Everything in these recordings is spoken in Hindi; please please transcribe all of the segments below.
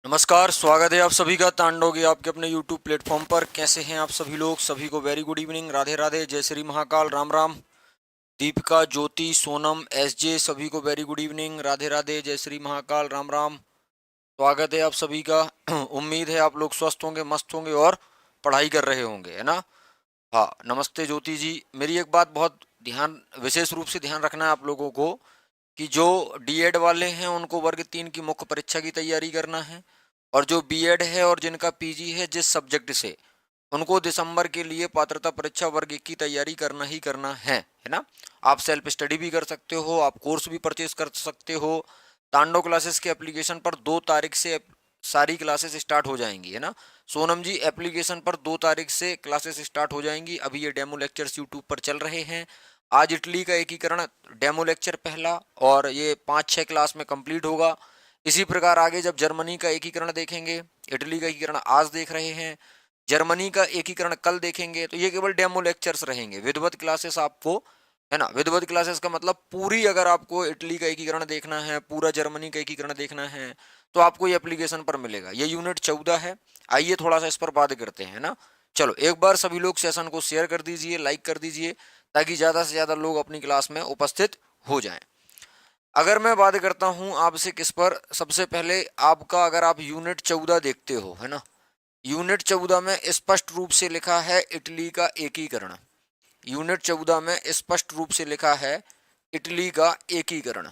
नमस्कार, स्वागत है आप सभी का तांडव के आपके अपने YouTube प्लेटफॉर्म पर। कैसे हैं आप सभी लोग? सभी को very good evening, Radhe Radhe, जय श्री महाकाल, राम राम। दीपिका, ज्योति, सोनम, SJ सभी को very good evening, Radhe Radhe, जय श्री महाकाल, राम राम। स्वागत है आप सभी का। उम्मीद है आप लोग स्वस्थ होंगे, मस्त होंगे और पढ़ाई कर रहे होंगे, है ना? हाँ, नमस्ते ज्योति जी। मेरी एक बात बहुत ध्यान, विशेष रूप से ध्यान रखना है आप लोगों को कि जो D.Ed वाले हैं उनको वर्ग 3 की मुख्य परीक्षा की तैयारी करना है, और जो B.Ed है और जिनका PG है जिस सब्जेक्ट से, उनको दिसंबर के लिए पात्रता परीक्षा वर्ग 1 की तैयारी करना ही करना है ना? आप सेल्फ स्टडी भी कर सकते हो, आप कोर्स भी परचेज कर सकते हो। तांडव क्लासेस के एप्लीकेशन पर 2 तारीख से सारी क्लासेस स्टार्ट हो जाएंगी, है ना? सोनम जी, एप्लीकेशन पर 2 तारीख से क्लासेस स्टार्ट हो जाएंगी। अभी ये डेमो लेक्चर्स यूट्यूब पर चल रहे हैं। आज इटली का एकीकरण डेमो लेक्चर पहला, और ये 5-6 क्लास में कंप्लीट होगा। इसी प्रकार आगे जब जर्मनी का एकीकरण देखेंगे, इटली का एकीकरण आज देख रहे हैं, जर्मनी का एकीकरण कल देखेंगे, तो ये केवल डेमो लेक्चर्स रहेंगे। विधिवत क्लासेस आपको, है ना, विधिवत क्लासेस का मतलब पूरी, अगर आपको इटली का एकीकरण देखना है, पूरा जर्मनी का एकीकरण देखना है, तो आपको ये एप्लीकेशन पर मिलेगा। ये यूनिट 14 है। आइए थोड़ा सा इस पर बात करते हैं ना। चलो, एक बार सभी लोग सेशन को शेयर कर दीजिए, लाइक कर दीजिए, ताकि ज़्यादा से ज़्यादा लोग अपनी क्लास में उपस्थित हो जाएं। अगर मैं बात करता हूं आपसे किस पर, सबसे पहले आपका, अगर आप यूनिट 14 देखते हो, है ना, यूनिट 14 में स्पष्ट रूप से लिखा है इटली का एकीकरण। यूनिट 14 में स्पष्ट रूप से लिखा है इटली का एकीकरण।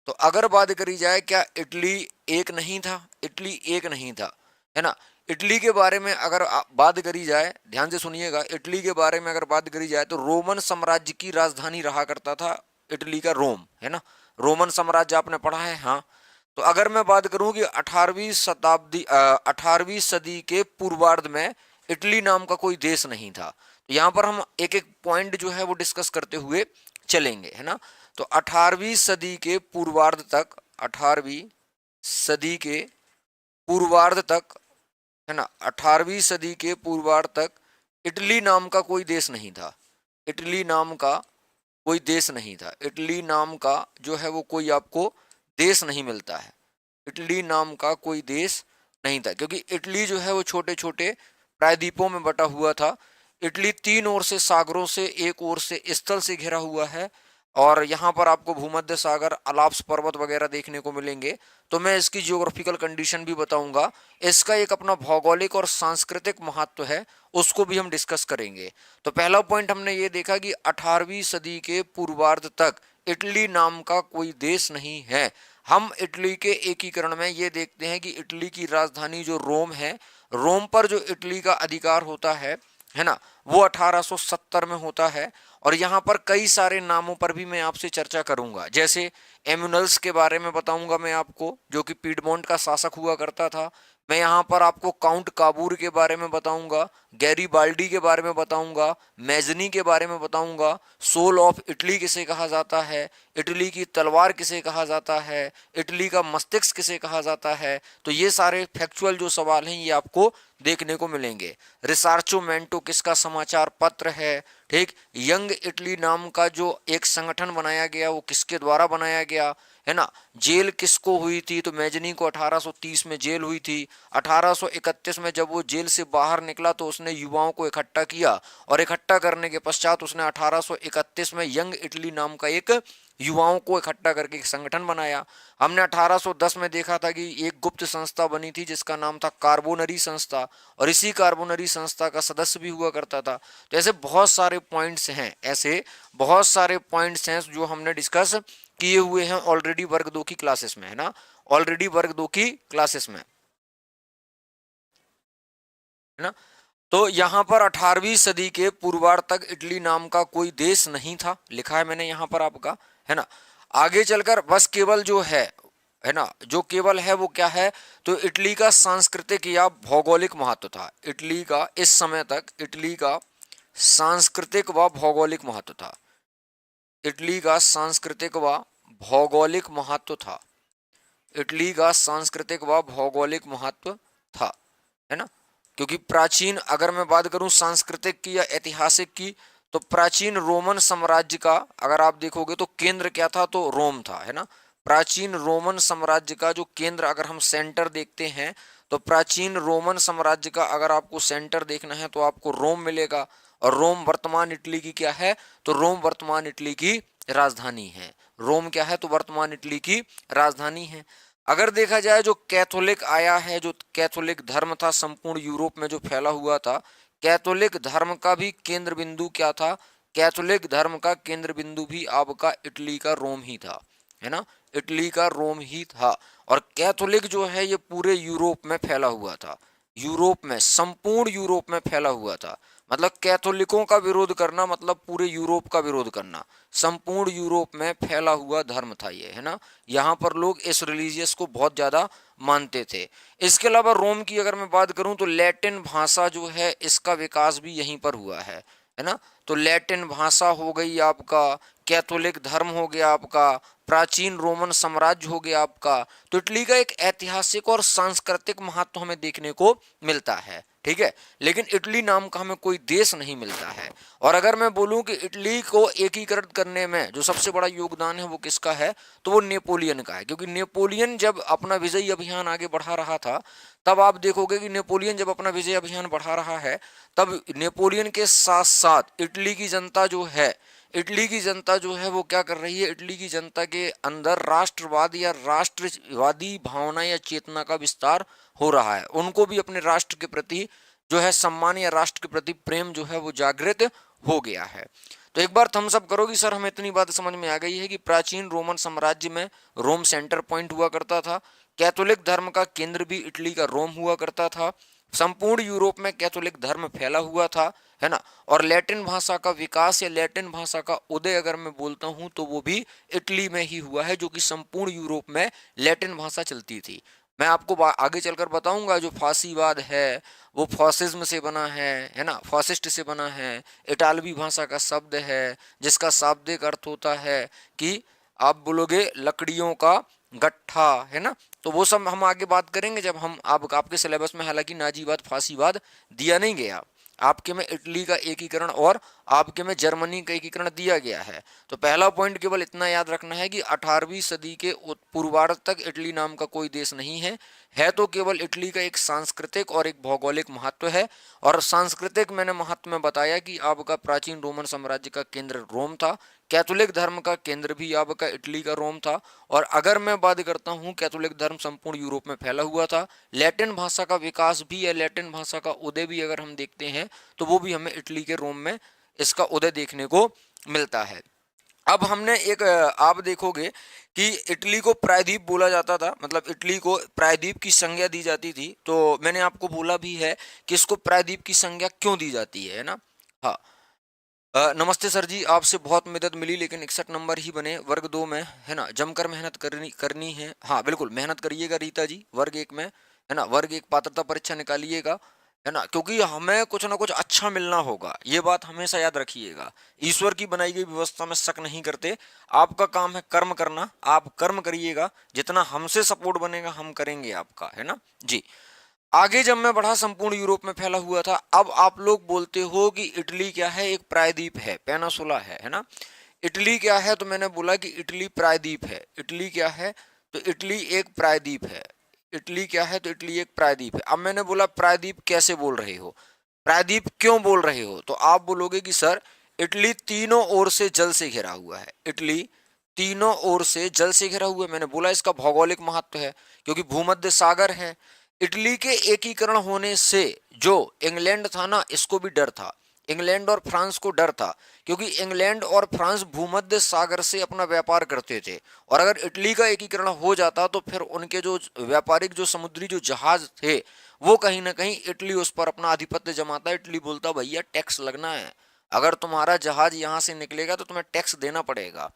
तो अगर बात करी जाए, क्या इटली एक नहीं था? इटली एक नहीं था, है ना। इटली के बारे में अगर बात करी जाए, ध्यान से सुनिएगा, इटली के बारे में अगर बात करी जाए तो रोमन साम्राज्य की राजधानी रहा करता था इटली का रोम, है ना। रोमन साम्राज्य आपने पढ़ा है, हाँ। तो अगर मैं बात करूं कि 18वीं सदी के पूर्वार्ध में इटली नाम का कोई देश नहीं था, तो यहाँ पर हम एक एक पॉइंट जो है वो डिस्कस करते हुए चलेंगे, है ना। तो 18वीं सदी के पूर्वार्ध तक, 18वीं सदी के पूर्वार्ध तक, है ना, 18वीं सदी के पूर्वार्ध तक इटली नाम का कोई देश नहीं था। इटली नाम का कोई देश नहीं था। इटली नाम का जो है वो कोई आपको देश नहीं मिलता है। इटली नाम का कोई देश नहीं था, क्योंकि इटली जो है वो छोटे छोटे प्रायद्वीपों में बटा हुआ था। इटली 3 ओर से सागरों से, एक ओर से स्थल से घिरा हुआ है, और यहाँ पर आपको भूमध्य सागर, अलाप्स पर्वत वगैरह देखने को मिलेंगे। तो मैं इसकी जियोग्राफिकल कंडीशन भी बताऊंगा। इसका एक अपना भौगोलिक और सांस्कृतिक महत्व है, उसको भी हम डिस्कस करेंगे। तो पहला पॉइंट हमने ये देखा कि 18वीं सदी के पूर्वार्ध तक इटली नाम का कोई देश नहीं है। हम इटली के एकीकरण में ये देखते हैं कि इटली की राजधानी जो रोम है, रोम पर जो इटली का अधिकार होता है ना, वो 1870 में होता है। और यहाँ पर कई सारे नामों पर भी मैं आपसे चर्चा करूंगा, जैसे एम्यूनल्स के बारे में बताऊंगा मैं आपको, जो कि पीडमोंट का शासक हुआ करता था। मैं यहाँ पर आपको काउंट काबूर के बारे में बताऊंगा, गैरीबाल्डी के बारे में बताऊंगा, मैजनी के बारे में बताऊंगा, सोल ऑफ इटली किसे कहा जाता है, इटली की तलवार किसे कहा जाता है, इटली का मस्तिष्क किसे कहा जाता है। तो ये सारे फैक्चुअल जो सवाल हैं ये आपको देखने को मिलेंगे। रिसार्चोमेंटो किसका समाचार पत्र है, ठीक। यंग इटली नाम का जो एक संगठन बनाया गया वो किसके द्वारा बनाया गया, है ना। जेल किसको हुई थी, तो मैजनी को 1830 में जेल हुई थी। 1831 में जब वो जेल से बाहर निकला तो उसने युवाओं को इकट्ठा किया, और इकट्ठा करने के पश्चात उसने 1831 में यंग इटली नाम का एक युवाओं को इकट्ठा करके एक संगठन बनाया। हमने 1810 में देखा था कि एक गुप्त संस्था बनी थी जिसका नाम था कार्बोनरी संस्था, और इसी कार्बोनरी संस्था का सदस्य भी हुआ करता था। तो ऐसे बहुत सारे पॉइंट्स हैं, ऐसे बहुत सारे पॉइंट्स हैं जो हमने डिस्कस किए हुए हैं ऑलरेडी वर्ग 2 की क्लासेस में, है ना, ऑलरेडी वर्ग 2 की क्लासेस में, है ना। तो यहाँ पर 18वीं सदी के पूर्वार्ध तक इटली नाम का कोई देश नहीं था, लिखा है मैंने यहाँ पर आपका, है ना। आगे चलकर बस केवल जो है ना, जो केवल है वो क्या है, तो इटली का सांस्कृतिक या भौगोलिक महत्व था। इटली का इस समय तक, इटली का सांस्कृतिक व भौगोलिक महत्व था। इटली का सांस्कृतिक व भौगोलिक महत्व था। इटली का सांस्कृतिक व भौगोलिक महत्व था, है ना। क्योंकि प्राचीन, अगर मैं बात करूं सांस्कृतिक की या ऐतिहासिक की, तो प्राचीन रोमन साम्राज्य का अगर आप देखोगे तो केंद्र क्या था, तो रोम था, है ना। प्राचीन रोमन साम्राज्य का जो केंद्र, अगर हम सेंटर देखते हैं तो प्राचीन रोमन साम्राज्य का अगर आपको सेंटर देखना है तो आपको रोम मिलेगा। और रोम वर्तमान इटली की क्या है? तो रोम वर्तमान इटली की राजधानी है। रोम क्या है? तो वर्तमान इटली की राजधानी है। अगर देखा जाए जो कैथोलिक आया है, जो कैथोलिक धर्म था संपूर्ण यूरोप में जो फैला हुआ था, कैथोलिक धर्म का भी केंद्र बिंदु क्या था? कैथोलिक धर्म का केंद्र बिंदु भी आपका इटली का रोम ही था, है ना, इटली का रोम ही था। और कैथोलिक जो है ये पूरे यूरोप में फैला हुआ था, यूरोप में, संपूर्ण यूरोप में फैला हुआ था। मतलब कैथोलिकों का विरोध करना मतलब पूरे यूरोप का विरोध करना, संपूर्ण यूरोप में फैला हुआ धर्म था ये, है ना। यहाँ पर लोग इस रिलीजियस को बहुत ज्यादा मानते थे। इसके अलावा रोम की अगर मैं बात करूं तो लैटिन भाषा जो है इसका विकास भी यहीं पर हुआ है ना। तो लैटिन भाषा हो गई आपका, कैथोलिक धर्म हो गया आपका, प्राचीन रोमन साम्राज्य हो गया आपका। तो इटली का एक ऐतिहासिक और सांस्कृतिक महत्व हमें देखने को मिलता है, ठीक है। लेकिन इटली नाम का हमें कोई देश नहीं मिलता है। और अगर मैं बोलूं कि इटली को एकीकृत करने में जो सबसे बड़ा योगदान है वो किसका है, तो वो नेपोलियन का है। क्योंकि नेपोलियन जब अपना विजयी अभियान आगे बढ़ा रहा था, तब आप देखोगे कि नेपोलियन जब अपना विजय अभियान बढ़ा रहा है, तब नेपोलियन के साथ साथ इटली की जनता जो है, इटली की जनता जो है वो क्या कर रही है, इटली की जनता के अंदर राष्ट्रवाद या राष्ट्रवादी भावना या चेतना का विस्तार हो रहा है। उनको भी अपने राष्ट्र के प्रति जो है सम्मान या राष्ट्र के प्रति प्रेम जो है वो जागृत हो गया है। तो एक बार थम्स अप करो कि सर हमें इतनी बात समझ में आ गई है कि प्राचीन रोमन साम्राज्य में रोम सेंटर पॉइंट हुआ करता था, कैथोलिक धर्म का केंद्र भी इटली का रोम हुआ करता था, संपूर्ण यूरोप में कैथोलिक धर्म फैला हुआ था, है ना। और लैटिन भाषा का विकास या लैटिन भाषा का उदय अगर मैं बोलता हूं तो वो भी इटली में ही हुआ है, जो कि संपूर्ण यूरोप में लैटिन भाषा चलती थी। मैं आपको आगे चलकर बताऊंगा जो फासीवाद है वो फासिज्म से बना है ना, फासिस्ट से बना है। इटालवी भाषा का शब्द है जिसका शाब्दिक अर्थ होता है कि आप बोलोगे लकड़ियों का गट्ठा, है ना। तो वो सब हम आगे बात करेंगे जब हम आपके सिलेबस में हालांकि नाजीवाद फासीवाद दिया नहीं गया, आपके में इटली का एकीकरण और आपके में जर्मनी का एकीकरण दिया गया है। तो पहला पॉइंट केवल इतना याद रखना है कि 18वीं सदी के पूर्वार्ध तक इटली नाम का कोई देश नहीं है तो केवल इटली का एक सांस्कृतिक और एक भौगोलिक महत्व है। और सांस्कृतिक मैंने महत्व में बताया कि आपका प्राचीन रोमन साम्राज्य का केंद्र रोम था, कैथोलिक धर्म का केंद्र भी आपका इटली का रोम था। और अगर मैं बात करता हूँ कैथोलिक धर्म संपूर्ण यूरोप में फैला हुआ था, लैटिन भाषा का विकास भी या लैटिन भाषा का उदय भी अगर हम देखते हैं तो वो भी हमें इटली के रोम में इसका उदय देखने को मिलता है। अब हमने एक आप देखोगे कि इटली को प्रायद्वीप बोला जाता था, मतलब इटली को प्रायद्वीप की संज्ञा दी जाती थी। तो मैंने आपको बोला भी है कि इसको प्रायद्वीप की संज्ञा क्यों दी जाती है ना। हाँ, नमस्ते सर जी, आपसे बहुत मदद मिली लेकिन 61 नंबर ही बने वर्ग 2 में, है ना। जमकर मेहनत करनी है। हाँ बिल्कुल मेहनत करिएगा रीता जी, वर्ग 1 में, है ना, वर्ग 1 पात्रता परीक्षा निकालिएगा, है ना, क्योंकि हमें कुछ ना कुछ अच्छा मिलना होगा, ये बात हमेशा याद रखिएगा। ईश्वर की बनाई गई व्यवस्था में शक नहीं करते, आपका काम है कर्म करना, आप कर्म करिएगा, जितना हमसे सपोर्ट बनेगा हम करेंगे आपका, है ना जी। आगे जब मैं बढ़ा संपूर्ण यूरोप में फैला हुआ था। अब आप लोग बोलते हो कि इटली क्या है, एक प्रायद्वीप है, पेनिनसुला है ना। इटली क्या है, तो मैंने बोला कि इटली प्रायद्वीप है। इटली क्या है, तो इटली एक प्रायद्वीप है। इटली क्या है, तो इटली एक प्रायद्वीप है। अब मैंने बोला प्रायद्वीप कैसे बोल रहे हो, प्रायद्वीप क्यों बोल रहे हो, तो आप बोलोगे कि सर इटली तीनों ओर से जल से घिरा हुआ है। इटली तीनों ओर से जल से घिरा हुआ है। मैंने बोला इसका भौगोलिक महत्व है क्योंकि भूमध्य सागर है। इटली के एकीकरण होने से जो इंग्लैंड था ना, इसको भी डर था, इंग्लैंड और फ्रांस को डर था, क्योंकि इंग्लैंड और फ्रांस भूमध्य सागर से अपना व्यापार करते थे। और अगर इटली का एकीकरण हो जाता तो फिर उनके जो व्यापारिक जो समुद्री जो जहाज थे वो कहीं ना कहीं इटली उस पर अपना आधिपत्य जमाता। इटली बोलता भैया टैक्स लगना है, अगर तुम्हारा जहाज यहाँ से निकलेगा तो तुम्हें टैक्स देना पड़ेगा।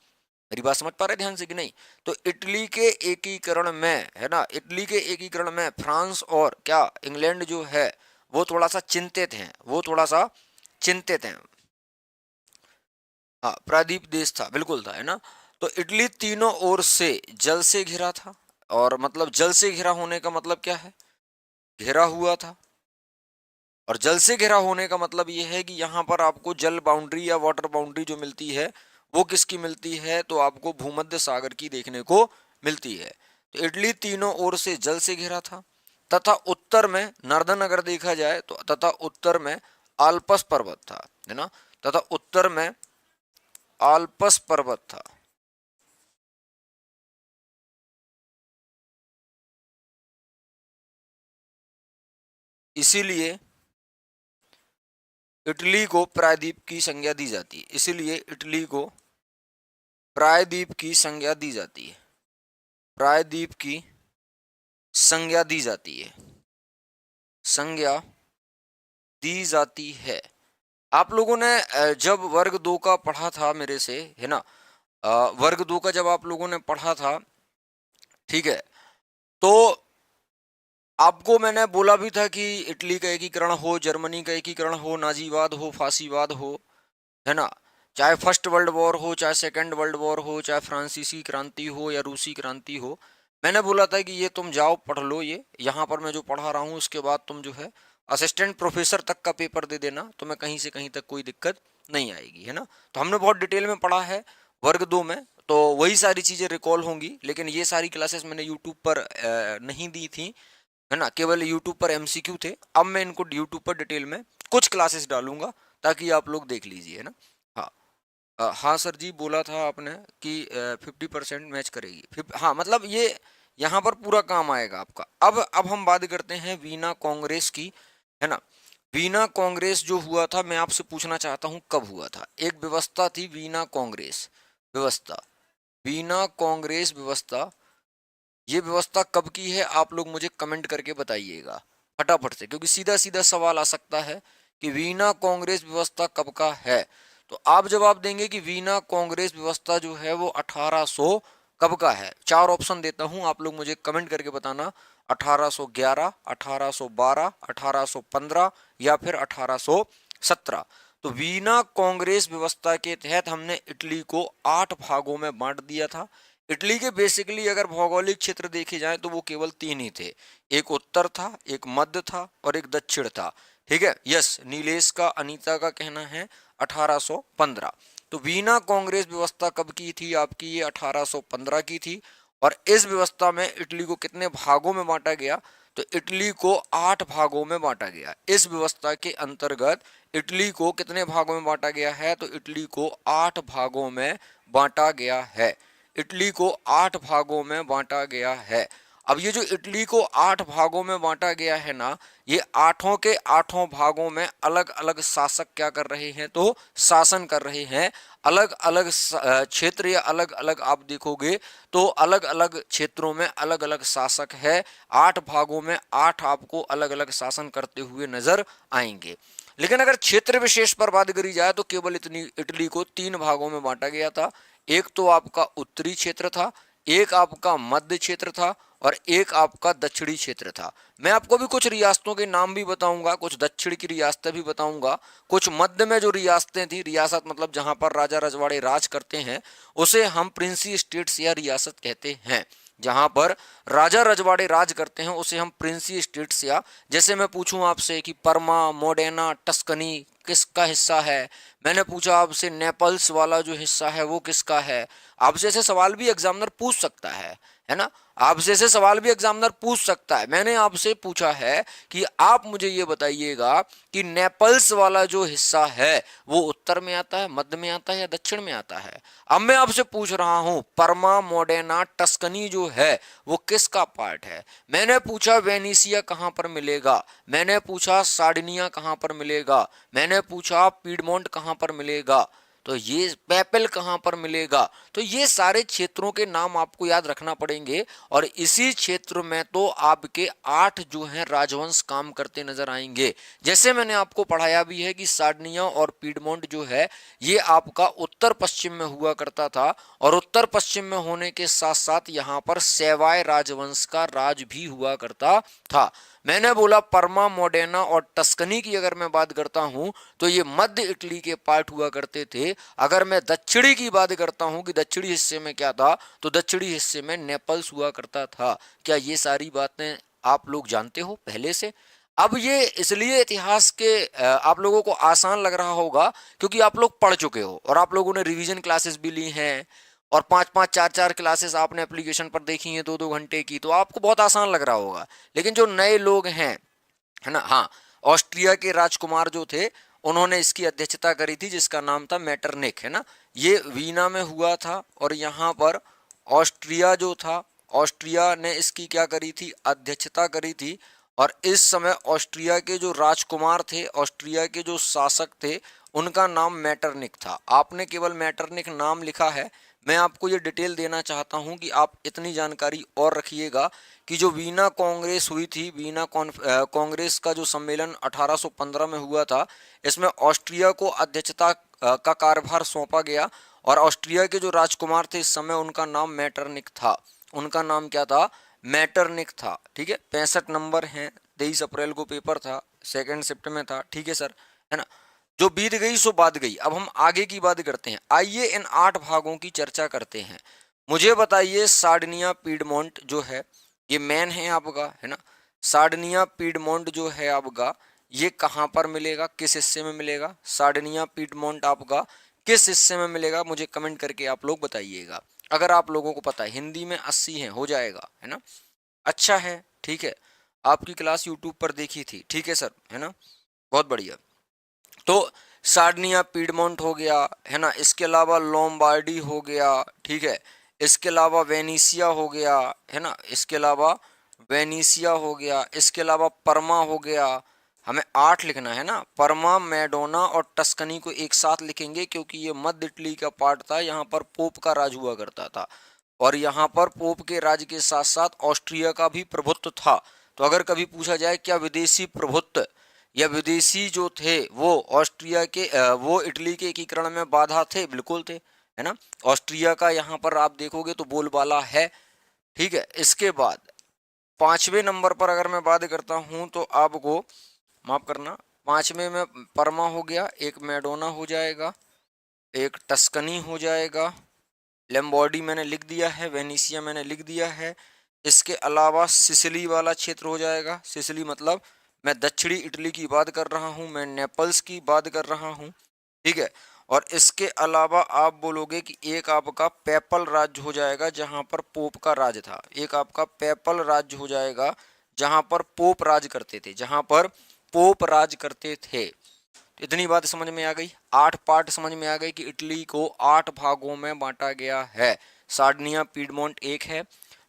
मेरी बात समझ पा रहे ध्यान से कि नहीं। तो इटली के एकीकरण में, है ना, इटली के एकीकरण में फ्रांस और क्या इंग्लैंड जो है वो थोड़ा सा चिंतित हैं, वो थोड़ा सा चिंतित हैं। हाँ प्रायद्वीप देश था, बिल्कुल था, है ना। तो इटली तीनों ओर से जल से घिरा था, और मतलब जल से घिरा होने का मतलब क्या है, घिरा हुआ था। और जल से घिरा होने का मतलब यह है कि यहाँ पर आपको जल बाउंड्री या वाटर बाउंड्री जो मिलती है वो किसकी मिलती है, तो आपको भूमध्य सागर की देखने को मिलती है। तो इटली तीनों ओर से जल से घिरा था तथा उत्तर में नर्दन अगर देखा जाए तो तथा उत्तर में आल्पस पर्वत था, है ना, तथा उत्तर में आल्पस पर्वत था। इसीलिए इटली को प्रायद्वीप की संज्ञा दी जाती है। इसीलिए इटली को प्रायद्वीप की संज्ञा दी जाती है। प्रायद्वीप की संज्ञा दी जाती है। संज्ञा दी जाती है। आप लोगों ने जब वर्ग 2 का पढ़ा था मेरे से, है ना, वर्ग 2 का जब आप लोगों ने पढ़ा था, ठीक है, तो आपको मैंने बोला भी था कि इटली का एकीकरण हो, जर्मनी का एकीकरण हो, नाजीवाद हो, फासीवाद हो, है ना, चाहे फर्स्ट वर्ल्ड वॉर हो, चाहे सेकंड वर्ल्ड वॉर हो, चाहे फ्रांसीसी क्रांति हो या रूसी क्रांति हो, मैंने बोला था कि ये तुम जाओ पढ़ लो, ये यहाँ पर मैं जो पढ़ा रहा हूँ उसके बाद तुम जो है असिस्टेंट प्रोफेसर तक का पेपर दे देना, तुम्हें कहीं से कहीं तक कोई दिक्कत नहीं आएगी, है ना। तो हमने बहुत डिटेल में पढ़ा है वर्ग 2 में, तो वही सारी चीज़ें रिकॉल होंगी, लेकिन ये सारी क्लासेस मैंने यूट्यूब पर नहीं दी थी, है ना, केवल यूट्यूब पर एमसीक्यू थे। अब मैं इनको यूट्यूब पर डिटेल में कुछ क्लासेस डालूंगा ताकि आप लोग देख लीजिए, है ना। हाँ, हाँ सर जी, बोला था आपने कि 50% मैच करेगी। हाँ, मतलब ये यहाँ पर पूरा काम आएगा आपका। अब हम बात करते हैं वीना कांग्रेस की, है ना। वीना कांग्रेस जो हुआ था, मैं आपसे पूछना चाहता हूँ कब हुआ था। एक व्यवस्था थी वीना कांग्रेस व्यवस्था, वीना कांग्रेस व्यवस्था, ये व्यवस्था कब की है आप लोग मुझे कमेंट करके बताइएगा फटाफट से, क्योंकि सीधा सीधा सवाल आ सकता है कि वीना कांग्रेस व्यवस्था कब का है। तो आप जवाब देंगे कि वीना कांग्रेस व्यवस्था जो है वो 1800 कब का है। 4 ऑप्शन देता हूं, आप लोग मुझे कमेंट करके बताना, 1811, 1812, 1815 या फिर 1817। तो वीना कांग्रेस व्यवस्था के तहत हमने इटली को 8 भागों में बांट दिया था। इटली के बेसिकली अगर भौगोलिक क्षेत्र देखे जाएं तो वो केवल 3 ही थे, एक उत्तर था, एक मध्य था और एक दक्षिण था, ठीक है। यस, नीलेश का, अनीता का कहना है 1815। तो वीना कांग्रेस व्यवस्था कब की थी आपकी, ये 1815 की थी। और इस व्यवस्था में इटली को कितने भागों में बांटा गया, तो इटली को 8 भागों में बांटा गया। इस व्यवस्था के अंतर्गत इटली को कितने भागों में बांटा गया है, तो इटली को 8 भागों में बांटा गया है। इटली को 8 भागों में बांटा गया है। अब ये जो इटली को 8 भागों में बांटा गया है ना, ये आठों के आठों भागों में अलग अलग शासक क्या कर रहे हैं, तो शासन कर रहे हैं। अलग अलग क्षेत्र या अलग अलग आप देखोगे तो अलग अलग क्षेत्रों में अलग अलग शासक है। 8 भागों में 8 आपको अलग अलग शासन करते हुए नजर आएंगे। लेकिन अगर क्षेत्र विशेष पर बात करी जाए तो केवल इतनी इटली को 3 भागों में बांटा गया था। एक तो आपका उत्तरी क्षेत्र था, एक आपका मध्य क्षेत्र था और एक आपका दक्षिणी क्षेत्र था। मैं आपको भी कुछ रियासतों के नाम भी बताऊंगा, कुछ दक्षिण की रियासतें भी बताऊंगा, कुछ मध्य में जो रियासतें थी, रियासत मतलब जहां पर राजा रजवाड़े राज करते हैं उसे हम प्रिंसी स्टेट्स या रियासत कहते हैं। जहां पर राजा रजवाड़े राज करते हैं उसे हम प्रिंसी स्टेट्स, या जैसे मैं पूछूं आपसे कि परमा, मोडेना, टस्कनी किसका हिस्सा है, मैंने पूछा आपसे नेपल्स वाला जो हिस्सा है वो किसका है। आपसे ऐसे सवाल भी एग्जामिनर पूछ सकता है ना, आपसे ऐसे सवाल भी एग्जामिनर पूछ सकता है। मैंने आपसे पूछा है कि आप मुझे ये बताइएगा कि नेपल्स वाला जो हिस्सा है वो उत्तर में आता है, मध्य में आता है या दक्षिण में आता है। अब मैं आपसे पूछ रहा हूं परमा, मोडेना, टस्कनी जो है वो किसका पार्ट है। मैंने पूछा वेनिसिया कहां पर मिलेगा, मैंने पूछा सार्डिनिया कहां पर मिलेगा, मैंने पूछा पीडमोंट कहां पर मिलेगा, तो ये पेपल कहां पर मिलेगा। तो ये सारे क्षेत्रों के नाम आपको याद रखना पड़ेंगे और इसी क्षेत्र में तो आपके 8 जो हैं राजवंश काम करते नजर आएंगे। जैसे मैंने आपको पढ़ाया भी है कि सार्डिनिया और पीडमोंट जो है ये आपका उत्तर पश्चिम में हुआ करता था और उत्तर पश्चिम में होने के साथ साथ यहाँ पर सेवाय राजवंश का राज भी हुआ करता था। मैंने बोला परमा, मोडेना और टस्कनी की अगर मैं बात करता हूं तो ये मध्य इटली के पार्ट हुआ करते थे। अगर मैं दक्षिणी की बात करता हूं कि दक्षिणी हिस्से में क्या था, तो दक्षिणी हिस्से में नेपल्स हुआ करता था। क्या ये सारी बातें आप लोग जानते हो पहले से। अब ये इसलिए इतिहास के आप लोगों को आसान लग रहा होगा क्योंकि आप लोग पढ़ चुके हो और आप लोगों ने रिवीजन क्लासेस भी ली हैं और 5-5 4-4 क्लासेस आपने एप्लीकेशन पर देखी हैं 2-2 घंटे की, तो आपको बहुत आसान लग रहा होगा। लेकिन जो नए लोग हैं, है ना, हाँ, ऑस्ट्रिया के राजकुमार जो थे उन्होंने इसकी अध्यक्षता करी थी, जिसका नाम था मेटरनिक, है ना। ये वीना में हुआ था और यहाँ पर ऑस्ट्रिया जो था, ऑस्ट्रिया ने इसकी क्या करी थी, अध्यक्षता करी थी। और इस समय ऑस्ट्रिया के जो राजकुमार थे, ऑस्ट्रिया के जो शासक थे, उनका नाम मेटरनिक था। आपने केवल मेटरनिक नाम लिखा है, मैं आपको ये डिटेल देना चाहता हूँ कि आप इतनी जानकारी और रखिएगा कि जो वीना कांग्रेस हुई थी, वीना कांग्रेस का जो सम्मेलन 1815 में हुआ था, इसमें ऑस्ट्रिया को अध्यक्षता का कार्यभार सौंपा गया। और ऑस्ट्रिया के जो राजकुमार थे इस समय, उनका नाम मेटरनिक था। उनका नाम क्या था, मेटरनिक था। ठीक है, 65 नंबर हैं, 23 अप्रैल को पेपर था, 2 शिफ्ट में था। ठीक है सर, है ना। जो बीत गई सो बात गई। अब हम आगे की बात करते हैं। आइए इन 8 भागों की चर्चा करते हैं। मुझे बताइए, सार्डिनिया पीडमोंट जो है, ये मैन है आपका, है ना। सार्डिनिया पीडमोंट जो है आपका, ये कहाँ पर मिलेगा, किस हिस्से में मिलेगा? सार्डिनिया पीडमोंट आपका किस हिस्से में मिलेगा, मुझे कमेंट करके आप लोग बताइएगा। अगर आप लोगों को पता है, हिंदी में 80 है, हो जाएगा, है ना। अच्छा है, ठीक है, आपकी क्लास यूट्यूब पर देखी थी, ठीक है सर, है ना, बहुत बढ़िया। तो सार्डिनिया पीडमोंट हो गया, है ना। इसके अलावा लोम्बार्डी हो गया, ठीक है। इसके अलावा वेनिसिया हो गया, है ना। इसके अलावा वेनिसिया हो गया, इसके अलावा परमा हो गया। हमें 8 लिखना है ना, परमा, मैडोना और टस्कनी को एक साथ लिखेंगे, क्योंकि ये मध्य इटली का पार्ट था, यहाँ पर पोप का राज हुआ करता था। और यहाँ पर पोप के राज के साथ साथ ऑस्ट्रिया का भी प्रभुत्व था। तो अगर कभी पूछा जाए क्या विदेशी प्रभुत्व या विदेशी जो थे वो ऑस्ट्रिया के वो इटली के एकीकरण में बाधा थे, बिल्कुल थे, है ना। ऑस्ट्रिया का यहाँ पर आप देखोगे तो बोलबाला है। ठीक है, इसके बाद 5वें नंबर पर अगर मैं बात करता हूँ तो आपको माफ करना, 5वें में परमा हो गया, एक मैडोना हो जाएगा, एक टस्कनी हो जाएगा, लेम्बॉर्डी मैंने लिख दिया है, वेनिसिया मैंने लिख दिया है। इसके अलावा सिसिली वाला क्षेत्र हो जाएगा। सिसिली मतलब मैं दक्षिणी इटली की बात कर रहा हूँ, मैं नेपल्स की बात कर रहा हूँ, ठीक है। और इसके अलावा आप बोलोगे कि एक आपका पेपल राज्य हो जाएगा, जहाँ पर पोप का राज था। एक आपका पेपल राज्य हो जाएगा, जहाँ पर पोप राज करते थे, जहाँ पर पोप राज करते थे। इतनी बात समझ में आ गई। 8 पार्ट समझ में आ गई कि इटली को 8 भागों में बांटा गया है। सार्डिनिया पीडमोंट एक है,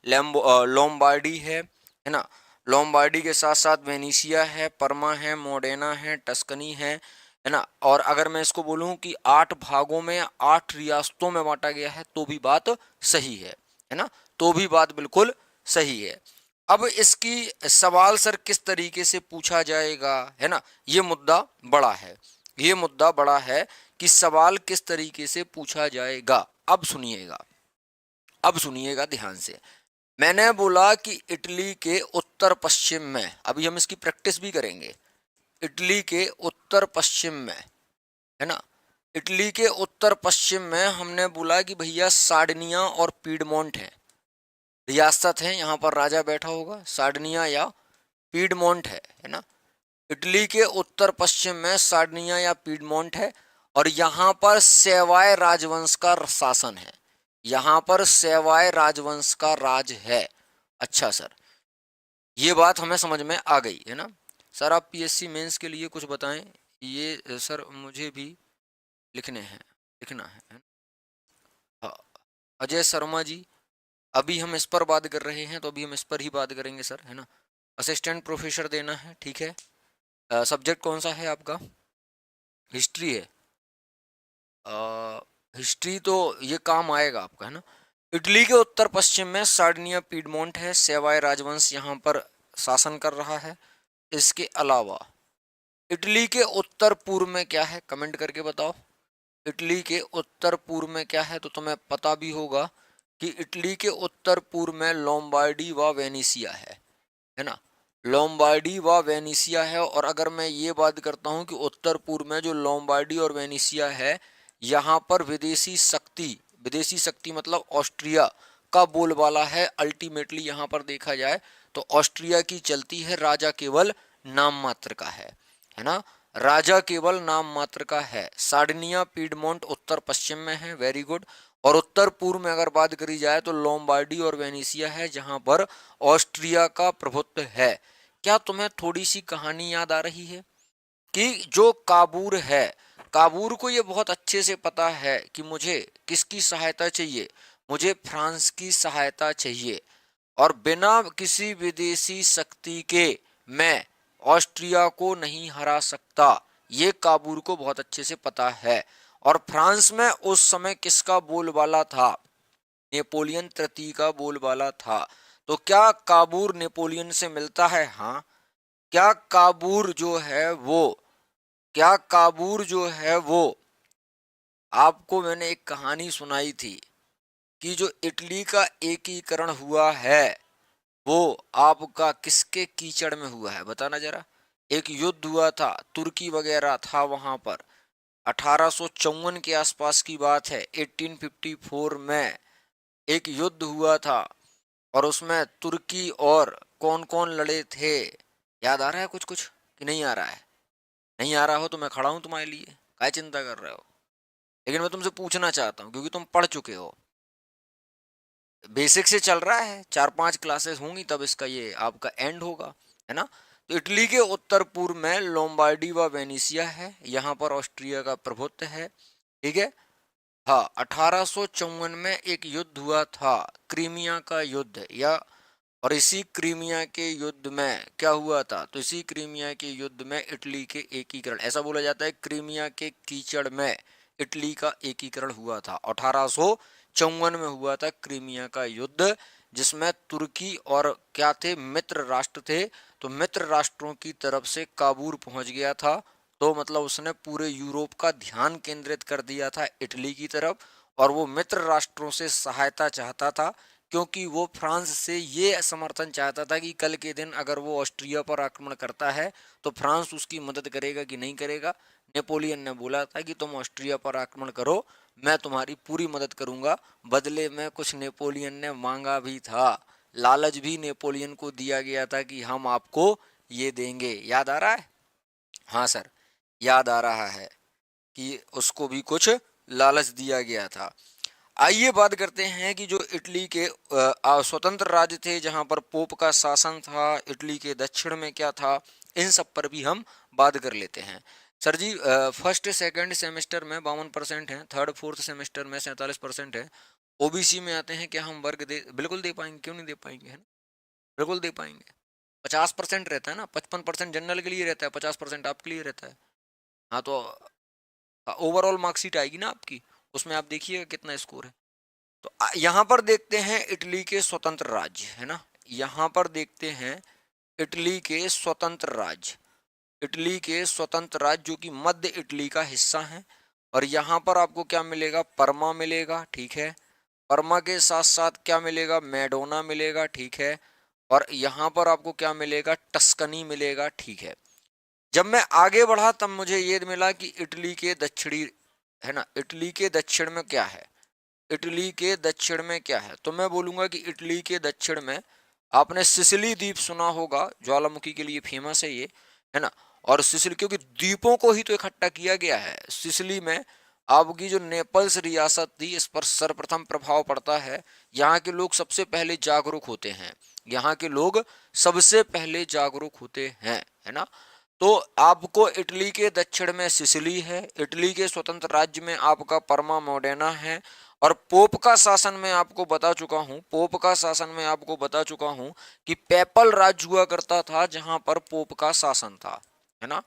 लोम्बार्डी है ना। लोम्बार्डी के साथ साथ वेनिसिया है, परमा है, मोडेना है, टस्कनी है ना। और अगर मैं इसको बोलूं कि 8 भागों में 8 रियासतों में बांटा गया है, तो भी बात सही है ना, तो भी बात बिल्कुल सही है। अब इसकी सवाल सर किस तरीके से पूछा जाएगा, है ना, ये मुद्दा बड़ा है। ये मुद्दा बड़ा है कि सवाल किस तरीके से पूछा जाएगा। अब सुनिएगा, अब सुनिएगा ध्यान से। मैंने बोला कि इटली के उत्तर पश्चिम में, अभी हम इसकी प्रैक्टिस भी करेंगे, इटली के उत्तर पश्चिम में, है ना, इटली के उत्तर पश्चिम में हमने बोला कि भैया सार्डिनिया और पीडमोंट है, रियासत है, यहाँ पर राजा बैठा होगा, सार्डिनिया या पीडमोंट है ना। इटली के उत्तर पश्चिम में सार्डिनिया या पीडमोंट है, और यहाँ पर सेवाय राजवंश का शासन है, यहाँ पर सेवाय राजवंश का राज है। अच्छा सर, ये बात हमें समझ में आ गई, है ना। सर आप पीएससी मेंस के लिए कुछ बताएं, ये सर मुझे भी लिखने हैं, लिखना है। हाँ, अजय शर्मा जी, अभी हम इस पर बात कर रहे हैं, तो अभी हम इस पर ही बात करेंगे सर, है ना। असिस्टेंट प्रोफेसर देना है, ठीक है। सब्जेक्ट कौन सा है आपका? हिस्ट्री है। हिस्ट्री तो ये काम आएगा आपका, है ना। इटली के उत्तर पश्चिम में सार्डिनिया पीडमोंट है, सेवाय राजवंश यहाँ पर शासन कर रहा है। इसके अलावा इटली के उत्तर पूर्व में क्या है, कमेंट करके बताओ। इटली के उत्तर पूर्व में क्या है, तो तुम्हें पता भी होगा कि इटली के उत्तर पूर्व में लोम्बार्डी व वेनिसिया है ना। लोम्बार्डी व वेनिसिया है। और अगर मैं ये बात करता हूँ कि उत्तर पूर्व में जो लोम्बार्डी और वेनिसिया है, यहाँ पर विदेशी शक्ति मतलब ऑस्ट्रिया का बोलबाला है। अल्टीमेटली यहाँ पर देखा जाए तो ऑस्ट्रिया की चलती है, राजा केवल नाम मात्र का है ना, राजा केवल नाम मात्र का है। सार्डिनिया पीडमोंट उत्तर पश्चिम में है, वेरी गुड। और उत्तर पूर्व में अगर बात करी जाए तो लोम्बार्डी और वेनेशिया है जहां पर ऑस्ट्रिया का प्रभुत्व है। क्या तुम्हें थोड़ी सी कहानी याद आ रही है कि जो काबूर है, काबूर को ये बहुत अच्छे से पता है कि मुझे किसकी सहायता चाहिए, मुझे फ्रांस की सहायता चाहिए और बिना किसी विदेशी शक्ति के मैं ऑस्ट्रिया को नहीं हरा सकता। ये काबूर को बहुत अच्छे से पता है। और फ्रांस में उस समय किसका बोलबाला था? नेपोलियन तृतीय का बोलबाला था। तो क्या काबूर नेपोलियन से मिलता है? हाँ। क्या काबूर जो है वो क्या काबूर जो है वो आपको मैंने एक कहानी सुनाई थी कि जो इटली का एकीकरण हुआ है वो आपका किसके कीचड़ में हुआ है? बताना जरा। एक युद्ध हुआ था, तुर्की वगैरह था वहां पर, 1854 के आसपास की बात है। 1854 में एक युद्ध हुआ था और उसमें तुर्की और कौन कौन लड़े थे? याद आ रहा है कुछ कुछ कि नहीं आ रहा है? नहीं आ रहा हो तो मैं खड़ा हूं तुम्हारे लिए, काय चिंता कर रहे हो? लेकिन मैं तुमसे पूछना चाहता हूं क्योंकि तुम पढ़ चुके हो, बेसिक से चल रहा है, 4-5 क्लासेस होंगी तब इसका ये आपका एंड होगा, है ना। तो इटली के उत्तर पूर्व में लोम्बार्डी व वेनेशिया है, यहाँ पर ऑस्ट्रिया का प्रभुत्व है, ठीक है। हाँ, 1854 में एक युद्ध हुआ था, क्रीमिया का युद्ध, या और इसी क्रीमिया के युद्ध में क्या हुआ था? तो इसी क्रीमिया के युद्ध में इटली के एकीकरण, ऐसा बोला जाता है क्रीमिया के कीचड़ में इटली का एकीकरण हुआ था। 1854 में हुआ था क्रीमिया का युद्ध, जिसमें तुर्की और क्या थे? मित्र राष्ट्र थे। तो मित्र राष्ट्रों की तरफ से काबूल पहुंच गया था, तो मतलब उसने पूरे यूरोप का ध्यान केंद्रित कर दिया था इटली की तरफ, और वो मित्र राष्ट्रों से सहायता चाहता था क्योंकि वो फ्रांस से ये समर्थन चाहता था कि कल के दिन अगर वो ऑस्ट्रिया पर आक्रमण करता है तो फ्रांस उसकी मदद करेगा कि नहीं करेगा। नेपोलियन ने बोला था कि तुम ऑस्ट्रिया पर आक्रमण करो, मैं तुम्हारी पूरी मदद करूंगा। बदले में कुछ नेपोलियन ने मांगा भी था, लालच भी नेपोलियन को दिया गया था कि हम आपको ये देंगे। याद आ रहा है? हाँ सर, याद आ रहा है कि उसको भी कुछ लालच दिया गया था। आइए बात करते हैं कि जो इटली के स्वतंत्र राज्य थे जहां पर पोप का शासन था, इटली के दक्षिण में क्या था, इन सब पर भी हम बात कर लेते हैं। सर जी, फर्स्ट सेकंड सेमेस्टर में 52% है, थर्ड फोर्थ सेमेस्टर में 47% है। ओबीसी में आते हैं, क्या हम वर्ग बिल्कुल दे पाएंगे? क्यों नहीं दे पाएंगे, है ना, बिल्कुल दे पाएंगे। 50% रहता है ना, 55% जनरल के लिए रहता है, 50% आपके लिए रहता है। हाँ, तो ओवरऑल मार्कशीट आएगी ना आपकी, उसमें आप देखिएगा कितना स्कोर है। तो यहाँ पर देखते हैं इटली के स्वतंत्र राज्य, है ना, यहाँ पर देखते हैं इटली के स्वतंत्र राज्य, इटली के स्वतंत्र राज्य जो कि मध्य इटली का हिस्सा है। और यहाँ पर आपको क्या मिलेगा? परमा मिलेगा, ठीक है। परमा के साथ साथ क्या मिलेगा? मेडोना मिलेगा, ठीक है। और यहाँ पर आपको क्या मिलेगा? टस्कनी मिलेगा, ठीक है। जब मैं आगे बढ़ा तब मुझे ये मिला कि इटली के दक्षिणी, है ना, इटली के दक्षिण में क्या है? इटली के दक्षिण में क्या है? तो मैं बोलूंगा कि इटली के दक्षिण में आपने सिसिली द्वीप सुना होगा, ज्वालामुखी के लिए फेमस है ये, है ना। और सिसिली, क्योंकि द्वीपों को ही तो इकट्ठा किया गया है। सिसिली में आपकी जो नेपल्स रियासत थी, इस पर सर्वप्रथम प्रभाव पड़ता है। यहाँ के लोग सबसे पहले जागरूक होते हैं, यहाँ के लोग सबसे पहले जागरूक होते हैं, है ना। तो आपको इटली के दक्षिण में सिसिली है, इटली के स्वतंत्र राज्य में आपका परमा मोडेना है। और पोप का शासन में आपको बता चुका हूं, पोप का शासन में आपको बता चुका हूं कि पेपल राज्य हुआ करता था जहां पर पोप का शासन था, है ना।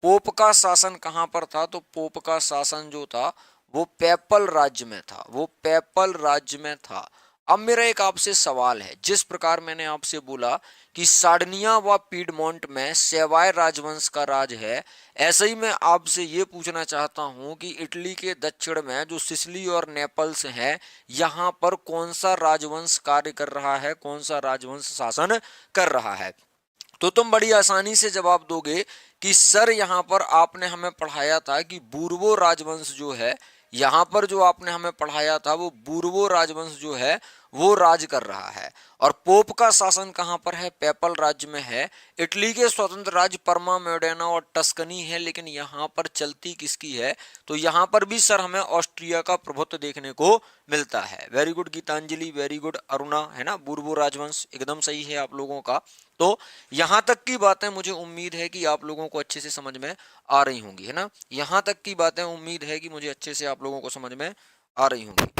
पोप का शासन कहां पर था? तो पोप का शासन जो था वो पेपल राज्य में था, वो पेपल राज्य में था। अब मेरा एक आपसे सवाल है, जिस प्रकार मैंने आपसे बोला कि सार्डिनिया व पीडमोंट में सेवाय राजवंश का राज है, ऐसे ही मैं आपसे ये पूछना चाहता हूं कि इटली के दक्षिण में जो सिसिली और नेपल्स है, यहाँ पर कौन सा राजवंश कार्य कर रहा है, कौन सा राजवंश शासन कर रहा है? तो तुम बड़ी आसानी से जवाब दोगे कि सर यहाँ पर आपने हमें पढ़ाया था कि बूर्बो राजवंश जो है, यहाँ पर जो आपने हमें पढ़ाया था वो बूर्बो राजवंश जो है वो राज कर रहा है। और पोप का शासन कहाँ पर है? पेपल राज्य में है। इटली के स्वतंत्र राज्य परमा, मोडेना और टस्कनी है, लेकिन यहाँ पर चलती किसकी है? तो यहाँ पर भी सर हमें ऑस्ट्रिया का प्रभुत्व देखने को मिलता है। Very good Geetanjali, very good Aruna, है ना। बूर्बो राजवंश एकदम सही है आप लोगों का। तो यहाँ तक की बातें मुझे उम्मीद है कि आप लोगों को अच्छे से समझ में आ रही होंगी, है ना। यहाँ तक की बातें उम्मीद है कि मुझे अच्छे से आप लोगों को समझ में आ रही होंगी।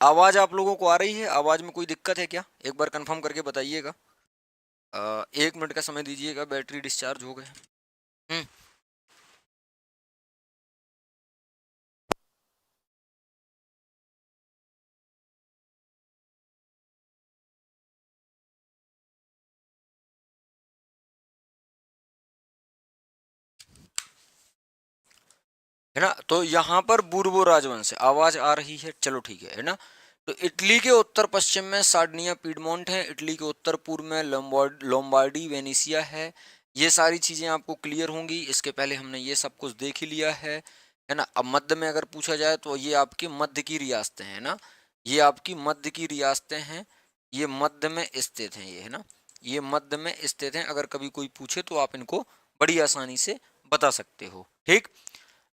आवाज आप लोगों को आ रही है? आवाज में कोई दिक्कत है क्या? एक बार कंफर्म करके बताइएगा। 1 मिनट का समय दीजिएगा, बैटरी डिस्चार्ज हो गए। हम्म। है ना। तो यहाँ पर बूर्बो राजवंश है। आवाज आ रही है? चलो ठीक है ना। तो इटली के उत्तर पश्चिम में सार्डिनिया पीडमोंट है। इटली के उत्तर पूर्व में लोम्बार्डी वेनेसिया है। ये सारी चीजें आपको क्लियर होंगी। इसके पहले हमने ये सब कुछ देख ही लिया है ना। अब मध्य में अगर पूछा जाए तो ये आपकी मध्य की रियासतें हैं ना। ये आपकी मध्य की रियासतें हैं। ये मध्य में स्थित हैं, ये है ना। ये मध्य में स्थित हैं। अगर कभी कोई पूछे तो आप इनको बड़ी आसानी से बता सकते हो। ठीक।